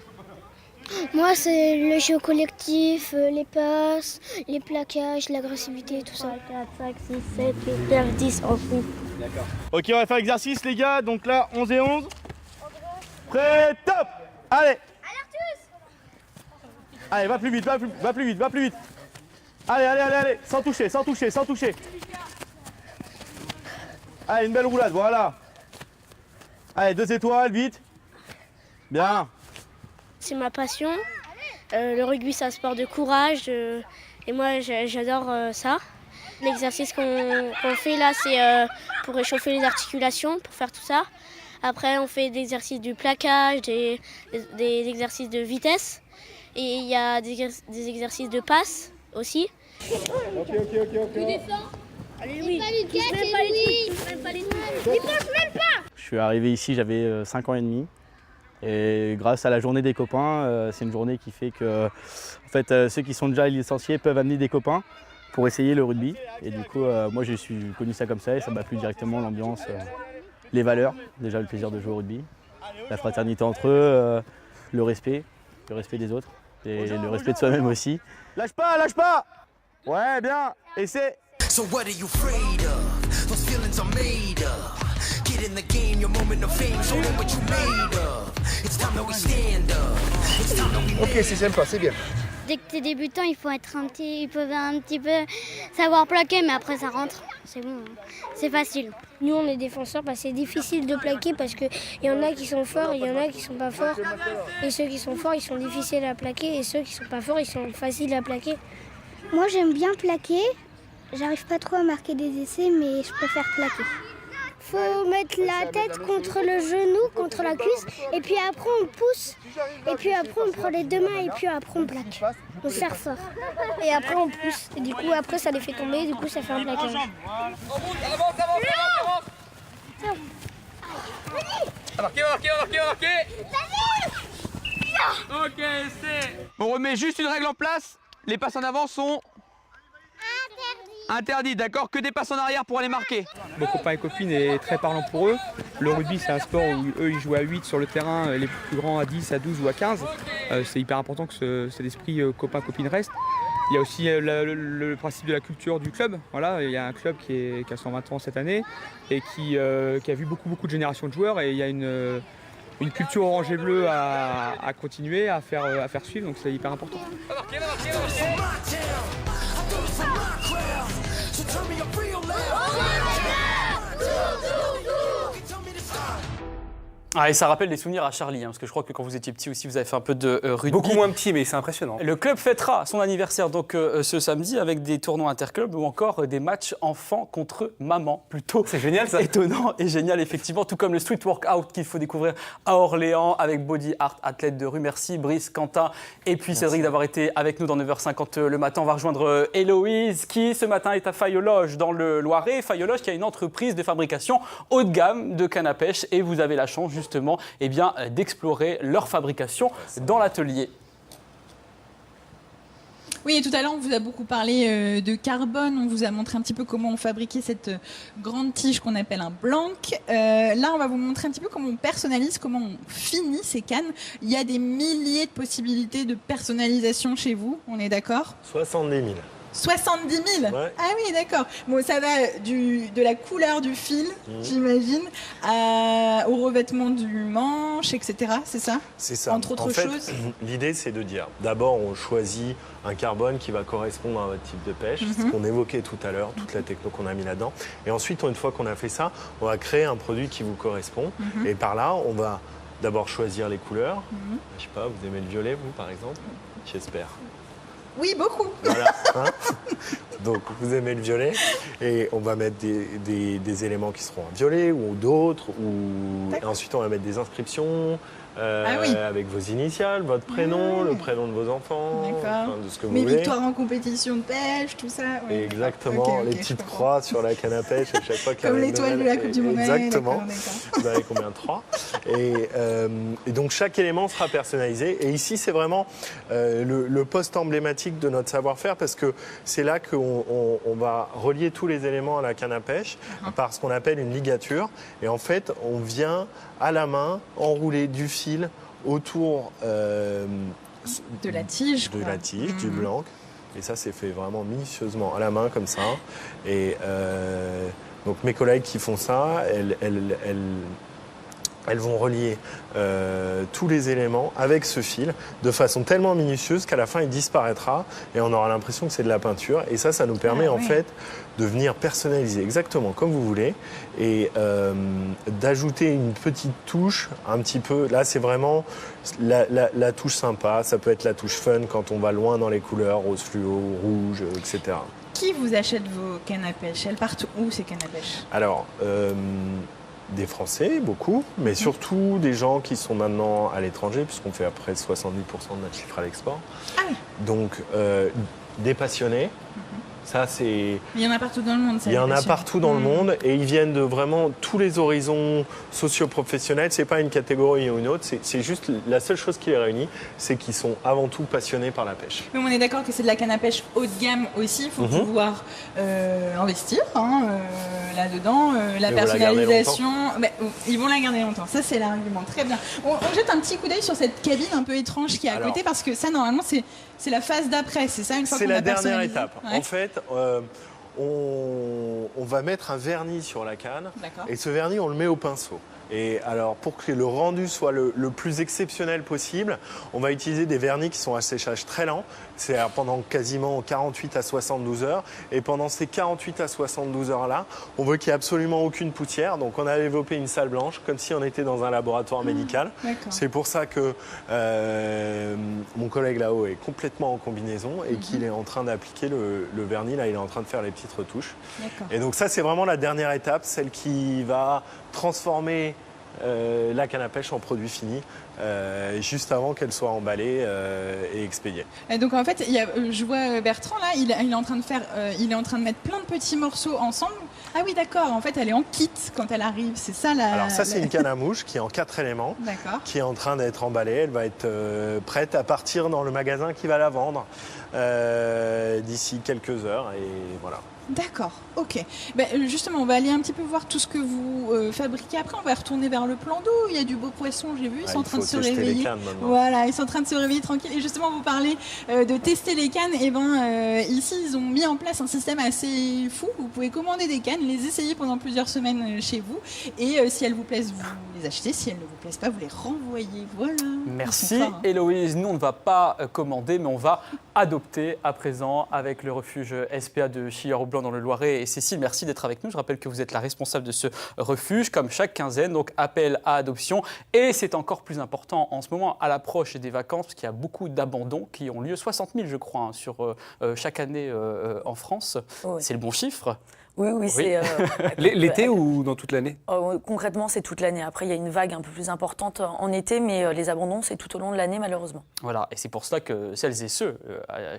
Moi, c'est le jeu collectif, les passes, les plaquages, l'agressivité, tout ça. 4, 5, 6, 7, 8, 9, 10 en foot. Ok, on va faire l'exercice les gars, donc là 11 et 11. Prêt, top. Allez. Allez, va plus vite, va plus vite, va plus vite. Allez, sans toucher. Allez, une belle roulade, voilà. Allez, 2 étoiles, vite. Bien. C'est ma passion. Le rugby, c'est un sport de courage. Et moi, j'adore ça. L'exercice qu'on fait là, c'est pour réchauffer les articulations, pour faire tout ça. Après, on fait des exercices du plaquage, des exercices de vitesse. Et il y a des exercices de passe aussi. Ok. Tu défends. Allez, oui. Il pense même pas. Je suis arrivé ici, j'avais 5 ans et demi. Et grâce à la journée des copains, c'est une journée qui fait que en fait, ceux qui sont déjà licenciés peuvent amener des copains pour essayer le rugby. Et du coup, moi, je suis connu ça comme ça et ça m'a plu directement l'ambiance, les valeurs, déjà le plaisir de jouer au rugby, la fraternité entre eux, le respect des autres et le respect de soi-même aussi. Lâche pas. Ouais, bien. Et c'est... So what are you afraid of? Those feelings are made of. Get in the game, your moment of fame, show them what you made of. It's time that we stand up. It's time that we Ok, c'est sympa, c'est bien. Dès que tu es débutant, il faut un petit peu savoir plaquer, mais après ça rentre. C'est bon, c'est facile. Nous, on est défenseurs, c'est difficile de plaquer parce qu'il y en a qui sont forts et il y en a qui sont pas forts. Et ceux qui sont forts, ils sont difficiles à plaquer et ceux qui sont pas forts, ils sont faciles à plaquer. Moi, j'aime bien plaquer. J'arrive pas trop à marquer des essais, mais je préfère plaquer. Faut mettre la tête contre le genou, contre la cuisse, et puis après on pousse, et puis après on prend les deux mains, et puis après on plaque. On serre fort. Et après on pousse, et du coup après ça les fait tomber, et du coup ça fait un plaquage. Marqué. Ok, c'est... On remet juste une règle en place. Les passes en avant sont... Interdit, d'accord, que des passes en arrière pour aller marquer. Vos copains et copines est très parlant pour eux. Le rugby, c'est un sport où eux, ils jouent à 8 sur le terrain, les plus grands à 10, à 12 ou à 15. C'est hyper important que cet esprit copain-copine reste. Il y a aussi le principe de la culture du club. Voilà, il y a un club qui a 120 ans cette année et qui a vu beaucoup de générations de joueurs. Et il y a une culture orange et bleu à continuer, à faire suivre, donc c'est hyper important. Ah, et ça rappelle des souvenirs à Charlie, parce que je crois que quand vous étiez petit aussi, vous avez fait un peu de rugby. Beaucoup moins petit, mais c'est impressionnant. Le club fêtera son anniversaire donc ce samedi avec des tournois interclubs ou encore des matchs enfants contre maman. Plutôt c'est génial ça. Étonnant et génial effectivement, tout comme le street workout qu'il faut découvrir à Orléans avec Body Art, athlète de rue. Merci Brice, Quentin et puis Cédric d'avoir été avec nous dans 9h50 le matin. On va rejoindre Héloïse qui ce matin est à Fayologe dans le Loiret. Fayologe qui a une entreprise de fabrication haut de gamme de canne à pêche et vous avez la chance justement d'explorer leur fabrication dans l'atelier. Oui, et tout à l'heure, on vous a beaucoup parlé de carbone. On vous a montré un petit peu comment on fabriquait cette grande tige qu'on appelle un blanc. Là, on va vous montrer un petit peu comment on personnalise, comment on finit ces cannes. Il y a des milliers de possibilités de personnalisation chez vous, on est d'accord ? 70 000. 70 000 Ouais. Ah oui, d'accord. Bon, ça va de la couleur du fil, j'imagine, au revêtement du manche, etc. C'est ça ? C'est ça. Entre autres en fait, choses. L'idée, c'est de dire, d'abord, on choisit un carbone qui va correspondre à votre type de pêche, ce qu'on évoquait tout à l'heure, toute la techno qu'on a mis là-dedans. Et ensuite, une fois qu'on a fait ça, on va créer un produit qui vous correspond. Et par là, on va d'abord choisir les couleurs. Je sais pas, vous aimez le violet, vous, par exemple ? J'espère. Oui, beaucoup. Voilà. Hein, donc, vous aimez le violet et on va mettre des éléments qui seront en violet ou d'autres. Et ensuite, on va mettre des inscriptions avec vos initiales, votre prénom, le prénom de vos enfants, de ce que vous Mes voulez. victoires en compétition de pêche, tout ça. Ouais. Exactement, Ok, les je petites comprends. croix sur la canne à pêche à chaque fois qu'il y a Comme une l'étoile de nouvelle- la Coupe du Monde. Exactement. D'accord. Vous avez combien? 3. Et donc chaque élément sera personnalisé. Et ici, c'est vraiment le poste emblématique de notre savoir-faire parce que c'est là qu'on va relier tous les éléments à la canne à pêche par ce qu'on appelle une ligature. Et en fait, on vient à la main enrouler du fil autour De la tige. de la tige, du blanc. Et ça, c'est fait vraiment minutieusement à la main comme ça. Et donc mes collègues qui font ça, elles vont relier tous les éléments avec ce fil de façon tellement minutieuse qu'à la fin il disparaîtra et on aura l'impression que c'est de la peinture. Et ça nous permet en fait de venir personnaliser exactement comme vous voulez et d'ajouter une petite touche un petit peu. Là, c'est vraiment la touche sympa. Ça peut être la touche fun quand on va loin dans les couleurs, rose fluo, rouge, etc. Qui vous achète vos cannes à pêche? Elles partent où ces cannes à pêche? Alors, des Français, beaucoup, mais surtout des gens qui sont maintenant à l'étranger, puisqu'on fait à près 70% de notre chiffre à l'export. Ah oui. Donc, des passionnés. Ça, c'est... Il y en a partout dans le monde. Il y en a partout dans le monde et ils viennent de vraiment tous les horizons socio-professionnels. C'est pas une catégorie ou une autre, c'est juste la seule chose qui les réunit, c'est qu'ils sont avant tout passionnés par la pêche. Mais on est d'accord que c'est de la canne à pêche haut de gamme aussi. Il faut pouvoir investir là-dedans. La personnalisation, ils vont la garder longtemps. Ça, c'est l'argument. Très bien. On jette un petit coup d'œil sur cette cabine un peu étrange qui est à côté parce que ça, normalement, c'est la phase d'après. C'est ça, une fois qu'on a C'est la dernière personnalisé. étape. Ouais. En fait, on va mettre un vernis sur la canne et ce vernis, on le met au pinceau. Et alors, pour que le rendu soit le plus exceptionnel possible, on va utiliser des vernis qui sont à séchage très lent. C'est pendant quasiment 48 à 72 heures. Et pendant ces 48 à 72 heures-là, on veut qu'il n'y ait absolument aucune poussière. Donc, on a développé une salle blanche, comme si on était dans un laboratoire médical. C'est pour ça que mon collègue là-haut est complètement en combinaison et qu'il est en train d'appliquer le vernis. Là, il est en train de faire les petites retouches. Et donc, ça, c'est vraiment la dernière étape, celle qui va transformer la canne à pêche en produit fini juste avant qu'elle soit emballée et expédiée. Et donc en fait, je vois Bertrand là, il est en train de faire, il est en train de mettre plein de petits morceaux ensemble. Ah oui, d'accord. En fait, elle est en kit quand elle arrive. C'est ça la. Alors ça, c'est une canne à mouche qui est en 4 éléments, qui est en train d'être emballée. Elle va être prête à partir dans le magasin qui va la vendre d'ici quelques heures et voilà. D'accord, ok. Ben, justement, on va aller un petit peu voir tout ce que vous fabriquez. Après, on va retourner vers le plan d'eau. Il y a du beau poisson, j'ai vu. Ils sont en train de se réveiller. Voilà, ils sont en train de se réveiller tranquille. Et justement, vous parlez de tester les cannes. Et ici, ils ont mis en place un système assez fou. Vous pouvez commander des cannes, les essayer pendant plusieurs semaines chez vous. Et si elles vous plaisent, vous les achetez. Si elles ne vous plaisent pas, vous les renvoyez. Voilà. Merci, Héloïse. Nous, on ne va pas commander, mais on va adopter à présent avec le refuge SPA de Chilleurs-au-Blanc dans le Loiret. Et Cécile, merci d'être avec nous. Je rappelle que vous êtes la responsable de ce refuge, comme chaque quinzaine, donc appel à adoption. Et c'est encore plus important en ce moment, à l'approche des vacances, parce qu'il y a beaucoup d'abandons qui ont lieu, 60 000 je crois, sur chaque année en France. Oui. C'est le bon chiffre. Oui. C'est l'été ou dans toute l'année? Concrètement, c'est toute l'année. Après, il y a une vague un peu plus importante en été, mais les abandons, c'est tout au long de l'année, malheureusement. Voilà, et c'est pour cela que celles et ceux,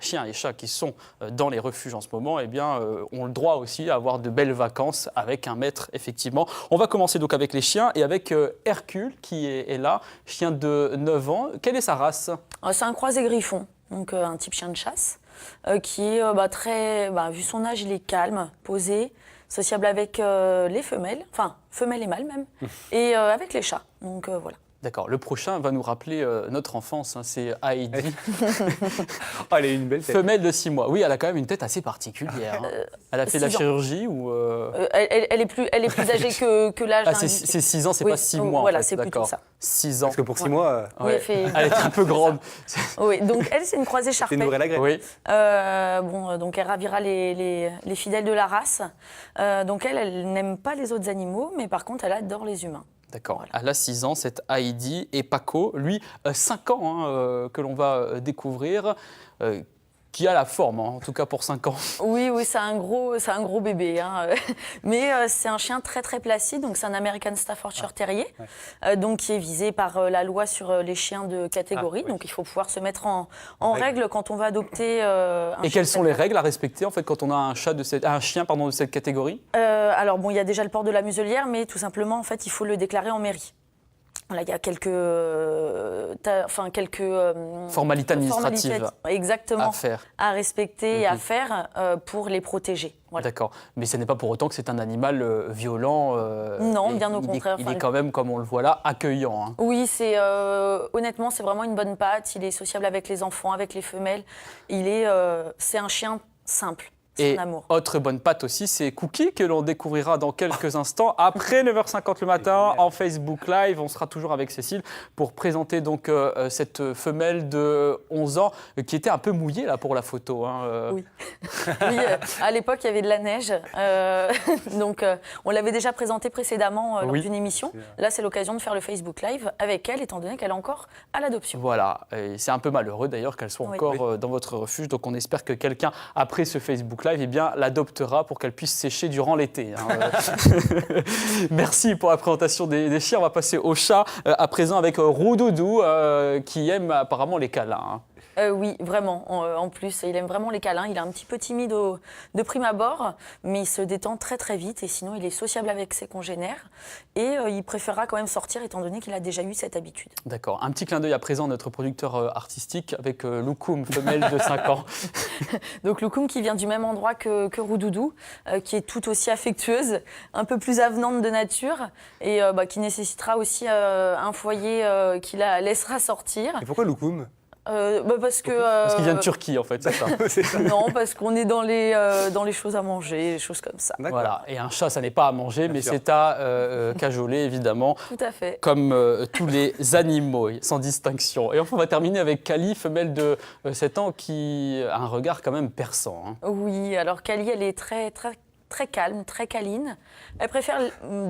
chiens et chats, qui sont dans les refuges en ce moment, ont le droit aussi à avoir de belles vacances avec un maître, effectivement. On va commencer donc avec les chiens et avec Hercule, qui est là, chien de 9 ans. Quelle est sa race? C'est un croisé griffon, donc un type chien de chasse. Qui est vu son âge, il est calme, posé, sociable avec les femelles, enfin femelles et mâles même, et avec les chats. Donc voilà. D'accord. Le prochain va nous rappeler notre enfance. C'est Heidi. Elle a une belle tête. Femelle de 6 mois. Oui, elle a quand même une tête assez particulière. Elle a fait de la chirurgie ou elle est plus âgée que l'âge. C'est 6 ans, c'est pas 6 mois. Voilà, en fait. c'est plutôt ça. 6 ans. Parce que pour 6 mois, elle est un peu grande. Oui, donc elle, c'est une croisée charpée. C'est une vraie lagrette. Oui. Donc elle ravira les fidèles de la race. Donc elle n'aime pas les autres animaux, mais par contre, elle adore les humains. D'accord. Voilà. Elle a 6 ans, cette Heidi. Et Paco, lui, 5 ans, que l'on va découvrir, qui a la forme, en tout cas pour 5 ans. Oui, c'est un gros bébé. Mais c'est un chien très, très placide. Donc, c'est un American Staffordshire Terrier, donc qui est visé par la loi sur les chiens de catégorie. Donc, il faut pouvoir se mettre en règle quand on va adopter un chien. Et quelles sont les règles à respecter, en fait, quand on a un chien de cette catégorie? Alors, il y a déjà le port de la muselière, mais tout simplement, en fait, il faut le déclarer en mairie. Là, il y a quelques formalités administratives à respecter et à faire pour les protéger. Voilà. D'accord. Mais ce n'est pas pour autant que c'est un animal violent. Non, bien au contraire. Il est quand même, comme on le voit là, accueillant. Hein. Oui, honnêtement, c'est vraiment une bonne patte. Il est sociable avec les enfants, avec les femelles. C'est un chien simple. Et autre bonne patte aussi, c'est Cookie, que l'on découvrira dans quelques instants, après 9h50 le matin, en Facebook Live. On sera toujours avec Cécile pour présenter donc cette femelle de 11 ans qui était un peu mouillée là, pour la photo. Oui, à l'époque, il y avait de la neige. Donc, on l'avait déjà présentée précédemment lors d'une émission. Là, c'est l'occasion de faire le Facebook Live avec elle, étant donné qu'elle est encore à l'adoption. Voilà, et c'est un peu malheureux d'ailleurs qu'elle soit encore dans votre refuge. Donc, on espère que quelqu'un, après ce Facebook Live, Live eh bien, l'adoptera pour qu'elle puisse sécher durant l'été. Hein. Merci pour la présentation des chiens. On va passer au chat à présent avec Roudoudou qui aime apparemment les câlins. Hein. Oui, vraiment. En plus, il aime vraiment les câlins. Il est un petit peu timide de prime abord, mais il se détend très très vite et sinon il est sociable avec ses congénères et il préférera quand même sortir étant donné qu'il a déjà eu cette habitude. D'accord. Un petit clin d'œil à présent notre producteur artistique avec Loukoum, femelle de 5 ans. Donc Loukoum qui vient du même endroit que Roudoudou, qui est tout aussi affectueuse, un peu plus avenante de nature et qui nécessitera aussi un foyer qui la laissera sortir. Et pourquoi Loukoum ? Parce qu'il vient de Turquie en fait, c'est ça. C'est ça. Non, parce qu'on est dans les choses à manger, les choses comme ça. Voilà. Et un chat, ça n'est pas à manger, mais c'est à cajoler évidemment. Tout à fait. Comme tous les animaux, sans distinction. Et enfin, on va terminer avec Kali, femelle de 7 ans, qui a un regard quand même perçant. Hein. Oui, alors Kali, elle est très calme, très câline. Elle préfère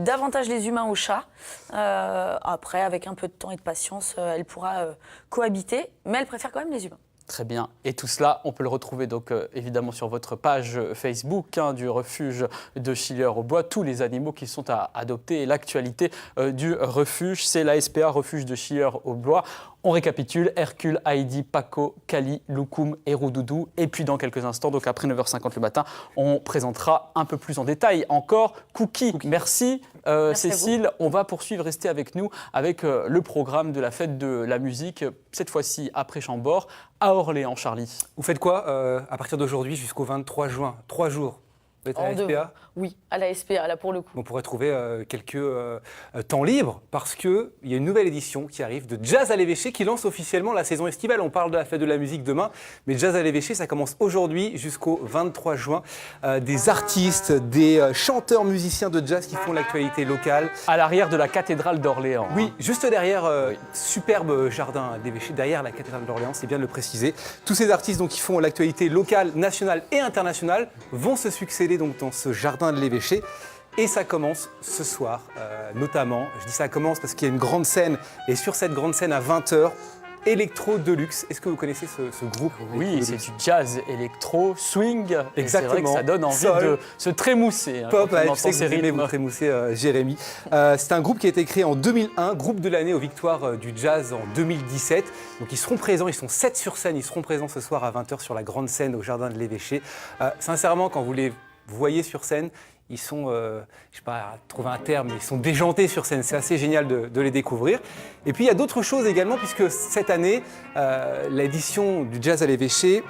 davantage les humains aux chats. Après, avec un peu de temps et de patience, elle pourra cohabiter, mais elle préfère quand même les humains. Très bien. Et tout cela, on peut le retrouver donc évidemment sur votre page Facebook du refuge de Chilleurs-aux-Bois. Tous les animaux qui sont à adopter et l'actualité du refuge, c'est la SPA Refuge de Chilleurs-aux-Bois. On récapitule, Hercule, Heidi, Paco, Kali, Loukoum et Roudoudou. Et puis dans quelques instants, donc après 9h50 le matin, on présentera un peu plus en détail encore Cookie. Merci Cécile. On va poursuivre, rester avec nous avec le programme de la fête de la musique, cette fois-ci après Chambord, à Orléans, Charlie. Vous faites quoi à partir d'aujourd'hui jusqu'au 23 juin 3 jours. Vous êtes à la SPA ? Oui, à la SPA, là pour le coup. On pourrait trouver quelques temps libres parce qu'il y a une nouvelle édition qui arrive de Jazz à l'évêché qui lance officiellement la saison estivale. On parle de la fête de la musique demain, mais Jazz à l'évêché, ça commence aujourd'hui jusqu'au 23 juin. Des artistes, des chanteurs, musiciens de jazz qui font l'actualité locale. À l'arrière de la cathédrale d'Orléans. Oui, juste derrière, superbe jardin à l'évêché, derrière la cathédrale d'Orléans, c'est bien de le préciser. Tous ces artistes donc, qui font l'actualité locale, nationale et internationale vont se succéder donc, dans ce jardin de l'évêché. Et ça commence ce soir, notamment. Je dis ça commence parce qu'il y a une grande scène. Et sur cette grande scène, à 20h, Electro Deluxe. Est-ce que vous connaissez ce groupe ? Oui, c'est du jazz électro, swing. Exactement. Et c'est vrai que ça donne envie de se trémousser. Pop, je sais que vous aimez vous trémousser, Jérémy. C'est un groupe qui a été créé en 2001, groupe de l'année aux victoires du jazz en 2017. Donc ils seront présents, ils sont 7 sur scène, ils seront présents ce soir à 20h sur la grande scène au Jardin de l'Évêché. Sincèrement, quand vous les voyez sur scène, ils sont, je ne sais pas trouver un terme, mais ils sont déjantés sur scène. C'est assez génial de les découvrir. Et puis il y a d'autres choses également, puisque cette année, l'édition du Jazz à l'évêché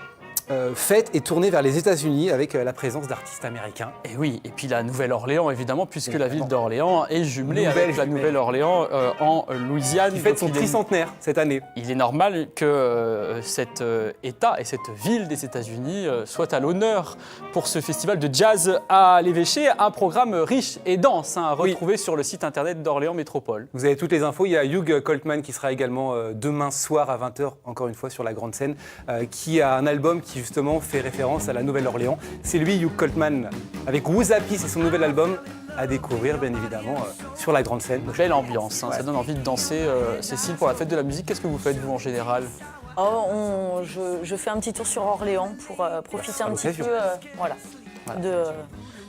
fête et tournée vers les États-Unis avec la présence d'artistes américains. Et oui, et puis la Nouvelle-Orléans évidemment, puisque la ville d'Orléans est jumelée avec la Nouvelle-Orléans en Louisiane. Qui fête son tricentenaire cette année. Il est normal que cet État et cette ville des États-Unis soient à l'honneur pour ce festival de jazz à l'évêché, un programme riche et dense à retrouver sur le site internet d'Orléans Métropole. Vous avez toutes les infos, il y a Hugh Coltman qui sera également demain soir à 20h, encore une fois sur la grande scène, qui a un album qui justement fait référence à la Nouvelle-Orléans. C'est lui, Hugh Coltman, avec Woozapi, c'est son nouvel album à découvrir bien évidemment sur la grande scène. Belle ambiance, hein, ça donne envie de danser. Cécile, pour la fête de la musique, qu'est-ce que vous faites vous en général ? Je fais un petit tour sur Orléans pour profiter un petit peu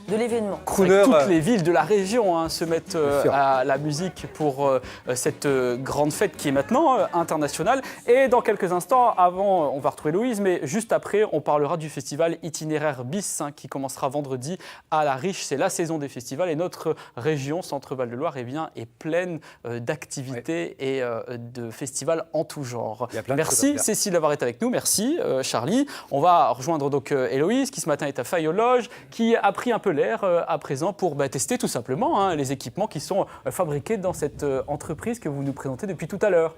de l'événement. Toutes les villes de la région se mettent à la musique pour cette grande fête qui est maintenant internationale. Et dans quelques instants, avant, on va retrouver Louise, mais juste après, on parlera du festival Itinéraire Bis qui commencera vendredi à La Riche. C'est la saison des festivals et notre région, Centre-Val de Loire, est pleine d'activités et de festivals en tout genre. Merci Cécile d'avoir été avec nous, merci Charlie. On va rejoindre donc Héloïse qui ce matin est à Fayot-Loge, qui a pris un peu à présent pour tester tout simplement les équipements qui sont fabriqués dans cette entreprise que vous nous présentez depuis tout à l'heure.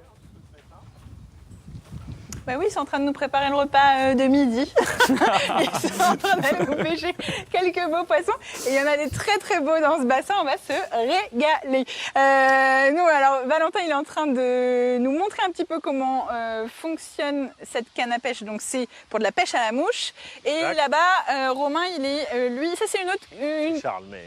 Bah oui, ils sont en train de nous préparer le repas de midi. Ils sont en train d'aller nous pêcher quelques beaux poissons. Et il y en a des très très beaux dans ce bassin, on va se régaler. Alors Valentin, il est en train de nous montrer un petit peu comment fonctionne cette canne à pêche. Donc c'est pour de la pêche à la mouche. Et là-bas, Romain, il est, lui, ça c'est une autre... Charles, mais...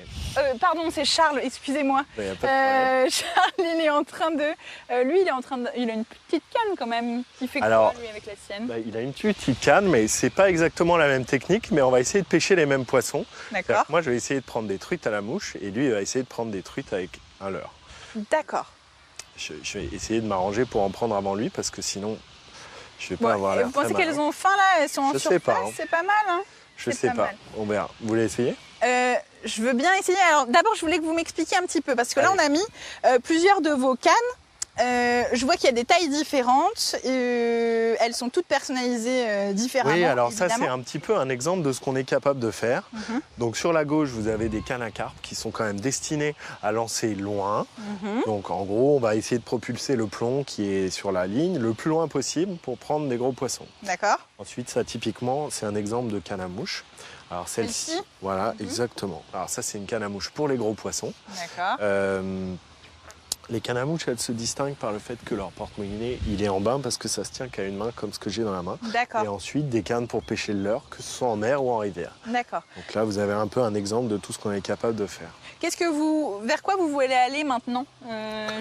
pardon, c'est Charles, excusez-moi. Il y a pas de problème. Charles, il est en train de... lui, il a une petite canne quand même. Qui fait Alors, quoi, lui, avec la sienne? Il a une petite canne, mais c'est pas exactement la même technique, mais on va essayer de pêcher les mêmes poissons. D'accord. Moi, je vais essayer de prendre des truites à la mouche, et lui, il va essayer de prendre des truites avec un leurre. D'accord. Je vais essayer de m'arranger pour en prendre avant lui, parce que sinon, je vais pas avoir l'air Vous très pensez malin. qu'elles ont faim là? Elles sont en Je sais surface? pas, hein. C'est pas mal, hein? Je C'est sais pas pas, mal. on verra. Vous voulez essayer? Je veux bien essayer. Alors d'abord, je voulais que vous m'expliquiez un petit peu, parce que là, Allez. on a mis plusieurs de vos cannes. Je vois qu'il y a des tailles différentes. Elles sont toutes personnalisées différemment. Oui, alors ça, évidemment. c'est un petit peu un exemple de ce qu'on est capable de faire. Donc sur la gauche, vous avez des cannes à carpe qui sont quand même destinées à lancer loin. Donc en gros, on va essayer de propulser le plomb qui est sur la ligne le plus loin possible pour prendre des gros poissons. D'accord. Ensuite, ça typiquement, c'est un exemple de canne à mouche. Alors celle-ci, Celle-ci voilà, exactement. Alors ça, c'est une canne à mouche pour les gros poissons. D'accord. Les cannes à mouche, elles se distinguent par le fait que leur porte-moulinet, il est en bain parce que ça se tient qu'à une main comme ce que j'ai dans la main. D'accord. Et ensuite, des cannes pour pêcher le leurre, que ce soit en mer ou en rivière. D'accord. Donc là, vous avez un peu un exemple de tout ce qu'on est capable de faire. Vers quoi vous voulez aller maintenant?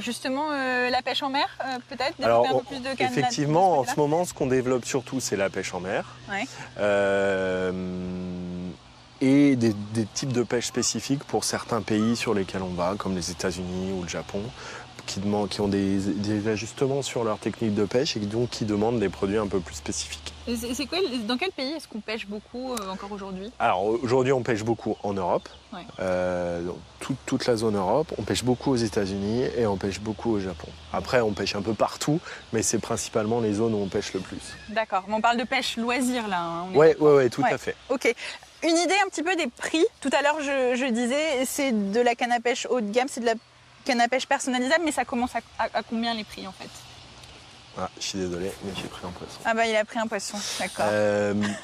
Justement, la pêche en mer, peut-être? Développer Alors, un peu plus de cannes effectivement, en là-dessus, ce moment, ce qu'on développe surtout, c'est la pêche en mer. Ouais. Et des types de pêche spécifiques pour certains pays sur lesquels on va, comme les États-Unis ou le Japon, qui ont des ajustements sur leur technique de pêche et donc qui demandent des produits un peu plus spécifiques. Et dans quel pays est-ce qu'on pêche beaucoup encore aujourd'hui? Alors aujourd'hui, on pêche beaucoup en Europe, Ouais. dans toute la zone Europe. On pêche beaucoup aux États-Unis et on pêche beaucoup au Japon. Après, on pêche un peu partout, mais c'est principalement les zones où on pêche le plus. D'accord. Mais on parle de pêche loisir là. Hein, Ouais, tout à fait. Ok. Une idée un petit peu des prix. Tout à l'heure, je disais, c'est de la canne à pêche haut de gamme, c'est de la canne à pêche personnalisable, mais ça commence à combien les prix en fait? Ah, je suis désolé, mais j'ai pris un poisson. Ah bah il a pris un poisson, d'accord.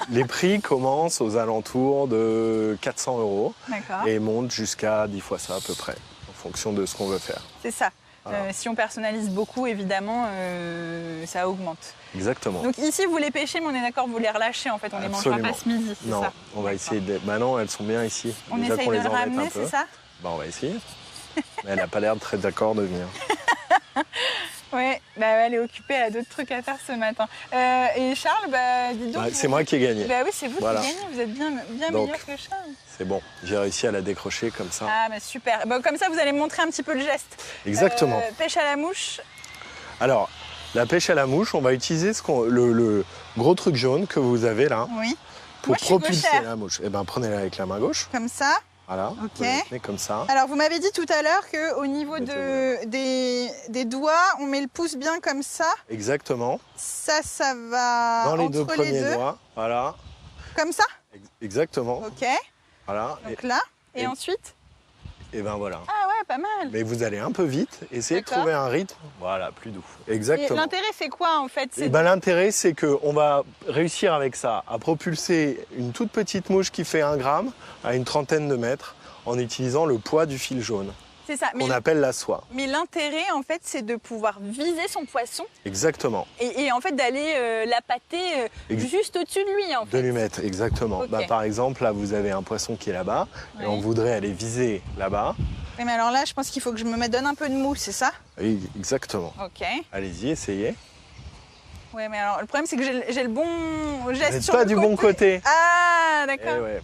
Les prix commencent aux alentours de 400 € D'accord. et montent jusqu'à 10 fois ça à peu près, en fonction de ce qu'on veut faire. C'est ça. Voilà. Si on personnalise beaucoup, évidemment, ça augmente. Exactement. Donc ici, vous les pêchez, mais on est d'accord, vous les relâchez en fait, on les mangera Absolument. pas ce midi, c'est Non, ça? on va essayer de... Bah non, elles sont bien ici. On Déjà essaye qu'on de les le embête ramener, un peu. c'est ça? Bah on va essayer. Mais elle n'a pas l'air très d'accord de venir. Ouais, bah elle est occupée, elle a d'autres trucs à faire ce matin. Et Charles, bah dis donc... C'est moi qui ai gagné. Bah oui, c'est vous Voilà. qui gagnez, vous êtes bien Donc, meilleur que Charles. C'est bon, j'ai réussi à la décrocher comme ça. Ah bah super, bah, comme ça vous allez me montrer un petit peu le geste. Exactement. Pêche à la mouche. Alors, la pêche à la mouche, on va utiliser le gros truc jaune que vous avez là Oui. pour Moi, je suis propulser gauchère. la mouche. Eh ben, prenez-la avec la main gauche. Comme ça. Voilà. Ok. Vous la tenez comme ça. Alors vous m'avez dit tout à l'heure qu'au niveau des doigts, on met le pouce bien comme ça. Exactement. Ça va Dans les entre deux premiers doigts. Voilà. Comme ça. Exactement. Ok. Voilà. Donc là. Et et- ensuite. Et ben voilà. Ah ouais, pas mal. Mais vous allez un peu vite, essayez de D'accord. trouver un rythme, voilà, plus doux. Et Exactement. l'intérêt, c'est quoi en fait? Et ben, l'intérêt, c'est qu'on va réussir avec ça à propulser une toute petite mouche qui fait 1 gramme à une trentaine de mètres en utilisant le poids du fil jaune, C'est ça. qu'on appelle la soie. Mais l'intérêt, en fait, c'est de pouvoir viser son poisson Exactement. et en fait d'aller l'appâter juste au-dessus de lui, en De fait. lui mettre, exactement. Ok. Bah, par exemple, là, vous avez un poisson qui est là-bas, et on Oui. voudrait aller viser là-bas. Oui, mais alors là, je pense qu'il faut que je me donne un peu de mou, c'est ça? Oui, exactement. Ok. Allez-y, essayez. Ouais, mais alors le problème, c'est que j'ai le bon geste Vous n'êtes sur pas le du bon côté. Ah, Eh d'accord. ouais.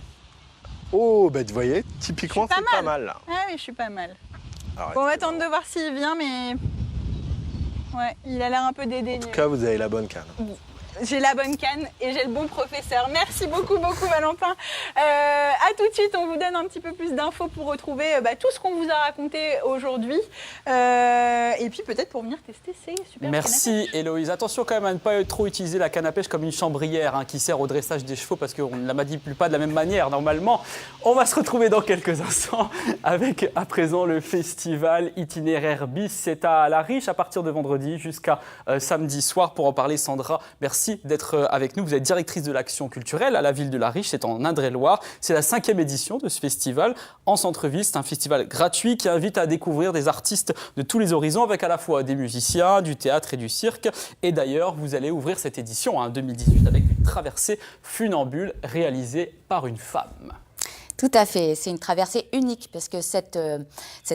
Oh, bah, vous voyez, typiquement, Je suis c'est pas pas mal, là. Ah oui, je suis pas mal. Alors, Bon, on va attendre de voir s'il vient, mais... Ouais, il a l'air un peu dédaigneux. en tout cas, vous avez la bonne canne. J'ai la bonne canne et j'ai le bon professeur. Merci beaucoup, Valentin. À tout de suite, on vous donne un petit peu plus d'infos pour retrouver tout ce qu'on vous a raconté aujourd'hui. Et puis peut-être pour venir tester ces super Merci Héloïse. Attention quand même à ne pas trop utiliser la canne à pêche comme une chambrière qui sert au dressage des chevaux parce qu'on ne la manipule pas de la même manière normalement. On va se retrouver dans quelques instants avec à présent le festival Itinéraire Bis. C'est à La Riche à partir de vendredi jusqu'à samedi soir. Pour en parler, Sandra, merci d'être avec nous. Vous êtes directrice de l'action culturelle à la ville de La Riche, c'est en Indre-et-Loire. C'est la 5e édition de ce festival en centre-ville. C'est un festival gratuit qui invite à découvrir des artistes de tous les horizons avec à la fois des musiciens, du théâtre et du cirque. Et d'ailleurs, vous allez ouvrir cette édition en 2018 avec une traversée funambule réalisée par une femme. Tout à fait, c'est une traversée unique parce que cet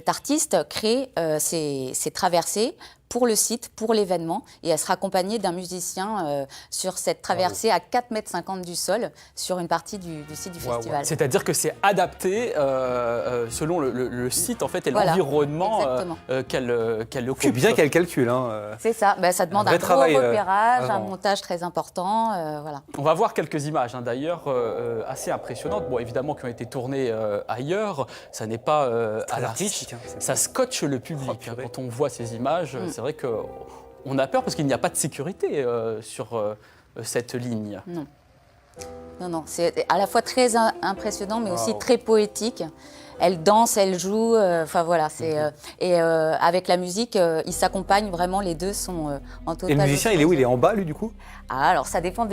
artiste crée ces traversées pour le site, pour l'événement, et elle sera accompagnée d'un musicien sur cette traversée à 4,50 m du sol sur une partie du site du festival. C'est-à-dire que c'est adapté selon le site en fait, et l'environnement qu'elle occupe. C'est bien qu'elle calcule. Hein. C'est ça, ça demande un gros repérage, un montage très important. Voilà. On va voir quelques images d'ailleurs assez impressionnantes, bon, évidemment qui ont été tournées ailleurs, ça n'est pas à la Riche, ça scotche le public. Quand on voit ces images, c'est vrai qu'on a peur parce qu'il n'y a pas de sécurité sur cette ligne. Non, c'est à la fois très impressionnant mais aussi très poétique. Elle danse, elle joue, enfin voilà. Avec la musique, ils s'accompagnent vraiment, les deux sont en total. Et le musicien, il est où? Il est en bas, lui, du coup? Alors ça dépend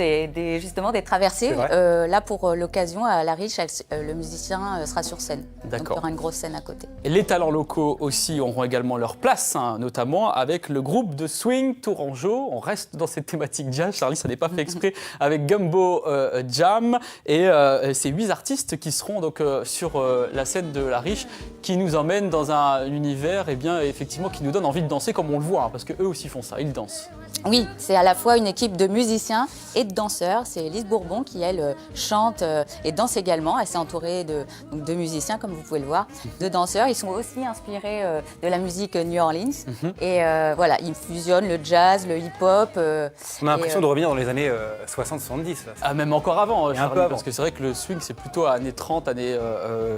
justement des traversées. Là, pour l'occasion, à La Riche, le musicien sera sur scène. Donc il y aura une grosse scène à côté. Et les talents locaux aussi auront également leur place, notamment avec le groupe de swing Tourangeau. On reste dans cette thématique jazz. Charlie, ça n'est pas fait exprès, avec Gumbo Jam. Et ces 8 artistes qui seront donc sur la scène de La Riche, qui nous emmène dans un univers effectivement qui nous donne envie de danser comme on le voit, parce qu'eux aussi font ça, ils dansent. Oui, c'est à la fois une équipe de musiciens et de danseurs. C'est Elise Bourbon qui, elle, chante et danse également. Elle s'est entourée de musiciens, comme vous pouvez le voir, de danseurs. Ils sont aussi inspirés de la musique New Orleans. Et voilà, ils fusionnent le jazz, le hip-hop. On a l'impression de revenir dans les années 60-70. Même encore avant, Charlie, parce que c'est vrai que le swing, c'est plutôt années 30, années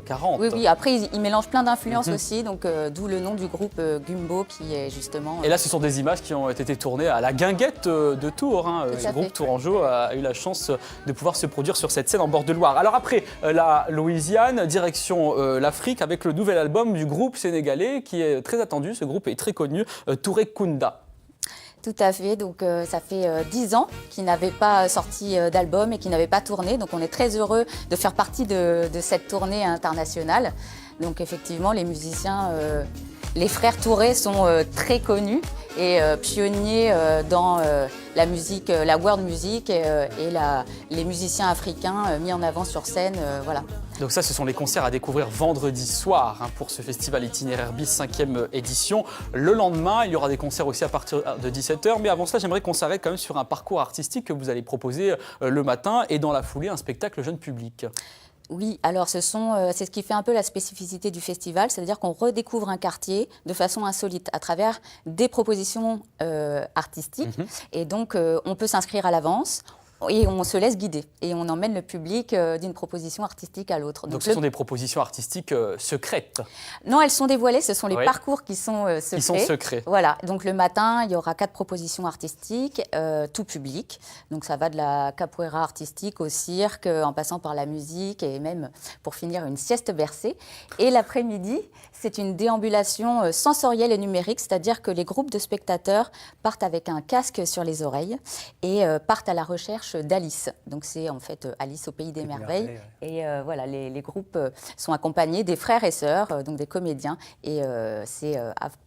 40. Oui, après, ils mélangent plein d'influences aussi, donc d'où le nom du groupe Gumbo, qui est justement... Et là, ce sont des images qui ont été tournées à la Guinguette de Tours. Le groupe Tourangeau a eu la chance de pouvoir se produire sur cette scène en bord de Loire. Alors après la Louisiane, direction l'Afrique, avec le nouvel album du groupe sénégalais qui est très attendu. Ce groupe est très connu, Touré Kunda. Tout à fait, donc ça fait 10 ans qu'ils n'avaient pas sorti d'album et qu'ils n'avaient pas tourné. Donc on est très heureux de faire partie de cette tournée internationale. Donc effectivement, les musiciens, les frères Touré sont très connus et pionniers dans la musique, la world music et les musiciens africains mis en avant sur scène, voilà. Donc ça, ce sont les concerts à découvrir vendredi soir pour ce festival itinéraire bis 5e édition. Le lendemain, il y aura des concerts aussi à partir de 17 h. Mais avant cela, j'aimerais qu'on s'arrête quand même sur un parcours artistique que vous allez proposer le matin et dans la foulée, un spectacle jeune public. Oui, alors c'est ce qui fait un peu la spécificité du festival, c'est-à-dire qu'on redécouvre un quartier de façon insolite à travers des propositions artistiques. Et donc, on peut s'inscrire à l'avance. Et on se laisse guider et on emmène le public d'une proposition artistique à l'autre. Donc ce sont des propositions artistiques secrètes? Non, elles sont dévoilées, ce sont les parcours qui sont secrets. Qui sont secrets. Voilà, donc le matin, il y aura 4 propositions artistiques, tout public. Donc ça va de la capoeira artistique au cirque, en passant par la musique et même pour finir une sieste bercée. Et l'après-midi, c'est une déambulation sensorielle et numérique, c'est-à-dire que les groupes de spectateurs partent avec un casque sur les oreilles et partent à la recherche d'Alice. Donc c'est en fait Alice au pays des merveilles. Et voilà, les groupes sont accompagnés des frères et sœurs, donc des comédiens. Et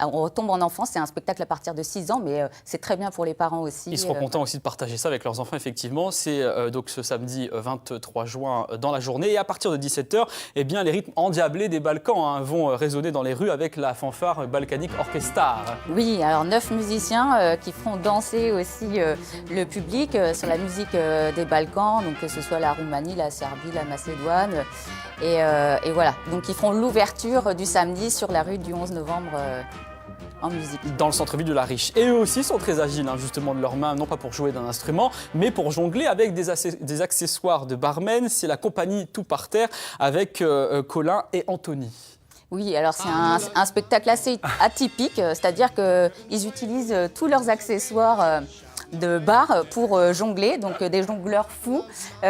on retombe en enfance. C'est un spectacle à partir de 6 ans, mais c'est très bien pour les parents aussi. Ils seront contents aussi de partager ça avec leurs enfants, effectivement. C'est donc ce samedi 23 juin dans la journée. Et à partir de 17 h, eh bien, les rythmes endiablés des Balkans vont résonner dans les rues avec la fanfare Balkanic Orchestra. Oui, alors 9 musiciens qui feront danser aussi le public sur la musique des Balkans, donc que ce soit la Roumanie, la Serbie, la Macédoine. Et voilà, donc ils feront l'ouverture du samedi sur la rue du 11 novembre en musique. Dans le centre-ville de La Riche. Et eux aussi sont très agiles, justement, de leurs mains, non pas pour jouer d'un instrument, mais pour jongler avec des accessoires de barman. C'est la compagnie Tout par terre avec Colin et Anthony. Oui, alors c'est un spectacle assez atypique, c'est-à-dire qu'ils utilisent tous leurs accessoires de bar pour jongler, donc des jongleurs fous qui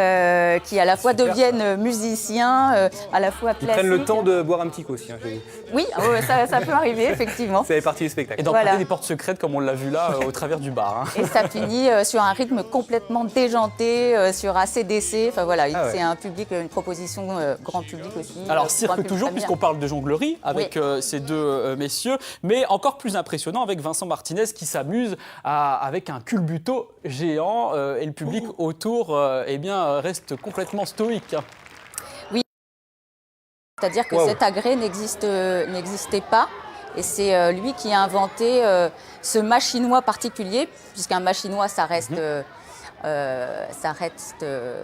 à la fois deviennent musiciens, à la fois classiques. Ils prennent le temps de boire un petit coup aussi. Oui, ça peut arriver, effectivement. Ça fait partie du spectacle. Et d'emprunter des portes secrètes comme on l'a vu là au travers du bar. Et ça finit sur un rythme complètement déjanté, sur AC/DC. Enfin voilà, c'est un public, une proposition grand public aussi. Alors cirque toujours, puisqu'on parle de jonglerie avec ces deux messieurs, mais encore plus impressionnant avec Vincent Martinez qui s'amuse avec un culbuto géant et le public autour reste complètement stoïque. c'est-à-dire que Wow. cet agrès n'existait pas. Et c'est lui qui a inventé ce mât chinois particulier, puisqu'un mât chinois, ça reste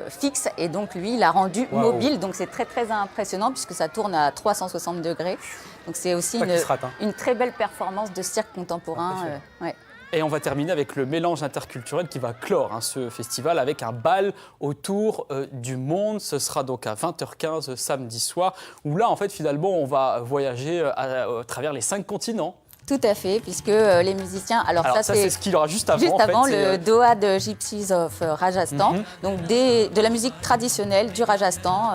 fixe. Et donc, lui, il l'a rendu mobile. Donc, c'est très, très impressionnant, puisque ça tourne à 360 degrés. Donc, c'est aussi une très belle performance de cirque contemporain. Ouais. Et on va terminer avec le mélange interculturel qui va clore ce festival avec un bal autour du monde. Ce sera donc à 20h15 samedi soir, où là, en fait, finalement, on va voyager à travers les 5 continents. Tout à fait, puisque les musiciens... Alors ça c'est ce qu'il y aura juste avant. Juste avant, fait, le Doha de Gypsies of Rajasthan, donc de la musique traditionnelle du Rajasthan,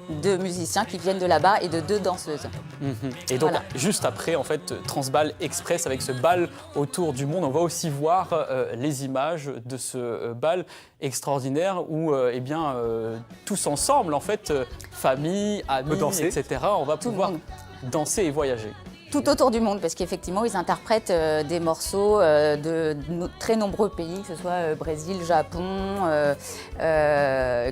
de musiciens qui viennent de là-bas et de 2 danseuses. Et donc, juste après, en fait, Transbal Express avec ce bal autour du monde, on va aussi voir les images de ce bal extraordinaire où, tous ensemble, en fait, famille, amis, etc., on va pouvoir danser et voyager. Tout autour du monde, parce qu'effectivement, ils interprètent des morceaux de très nombreux pays, que ce soit Brésil, Japon,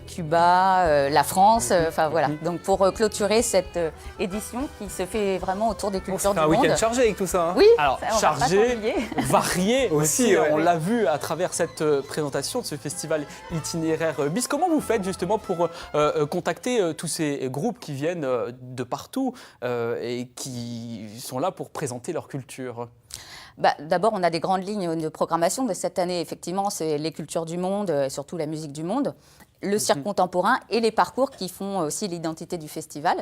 Cuba, la France, enfin voilà. Donc pour clôturer cette édition qui se fait vraiment autour des cultures du monde. Un week-end chargé avec tout ça. Hein. Oui, alors ça, chargé, varié aussi. On ouais. l'a vu à travers cette présentation de ce festival itinéraire BIS. Comment vous faites justement pour contacter tous ces groupes qui viennent de partout et qui sont là pour présenter leur culture? D'abord, on a des grandes lignes de programmation. De cette année, effectivement, c'est les cultures du monde, et surtout la musique du monde, le cirque contemporain et les parcours qui font aussi l'identité du festival.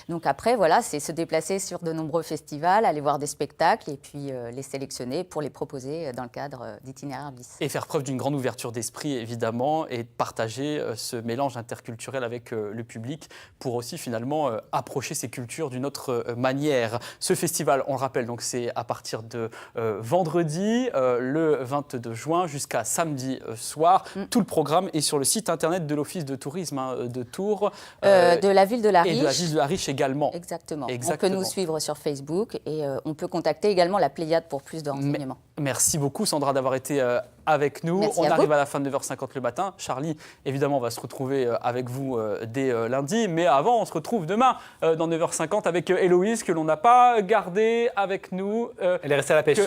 Donc après, voilà, c'est se déplacer sur de nombreux festivals, aller voir des spectacles et puis les sélectionner pour les proposer dans le cadre d'itinéraire BIS. Et faire preuve d'une grande ouverture d'esprit, évidemment, et de partager ce mélange interculturel avec le public pour aussi, finalement, approcher ces cultures d'une autre manière. Ce festival, on le rappelle, donc c'est à partir de vendredi, le 22 juin, jusqu'à samedi soir. Tout le programme est sur le site internet de l'Office de tourisme de Tours. De la ville de la Riche. Et de la ville de la Riche également. Exactement. On peut nous suivre sur Facebook et on peut contacter également la Pléiade pour plus de renseignements. Merci beaucoup Sandra d'avoir été avec nous. Merci on à arrive vous. à la fin de 9h50 le matin. Charlie, évidemment, on va se retrouver avec vous dès lundi. Mais avant, on se retrouve demain dans 9h50 avec Héloïse, que l'on n'a pas gardée avec nous. Elle est restée à la pêche.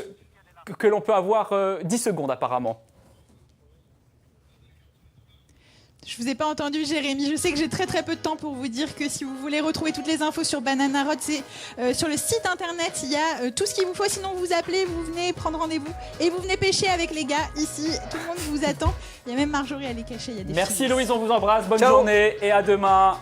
Que l'on peut avoir 10 secondes apparemment. Je vous ai pas entendu, Jérémy. Je sais que j'ai très très peu de temps pour vous dire que si vous voulez retrouver toutes les infos sur Banana Rod, c'est sur le site internet. Il y a tout ce qu'il vous faut. Sinon, vous appelez, vous venez prendre rendez-vous et vous venez pêcher avec les gars ici. Tout le monde vous attend. Il y a même Marjorie, elle est cachée. Il y a des Merci filles. Héloïse, on vous embrasse. Bonne Ciao. journée et à demain.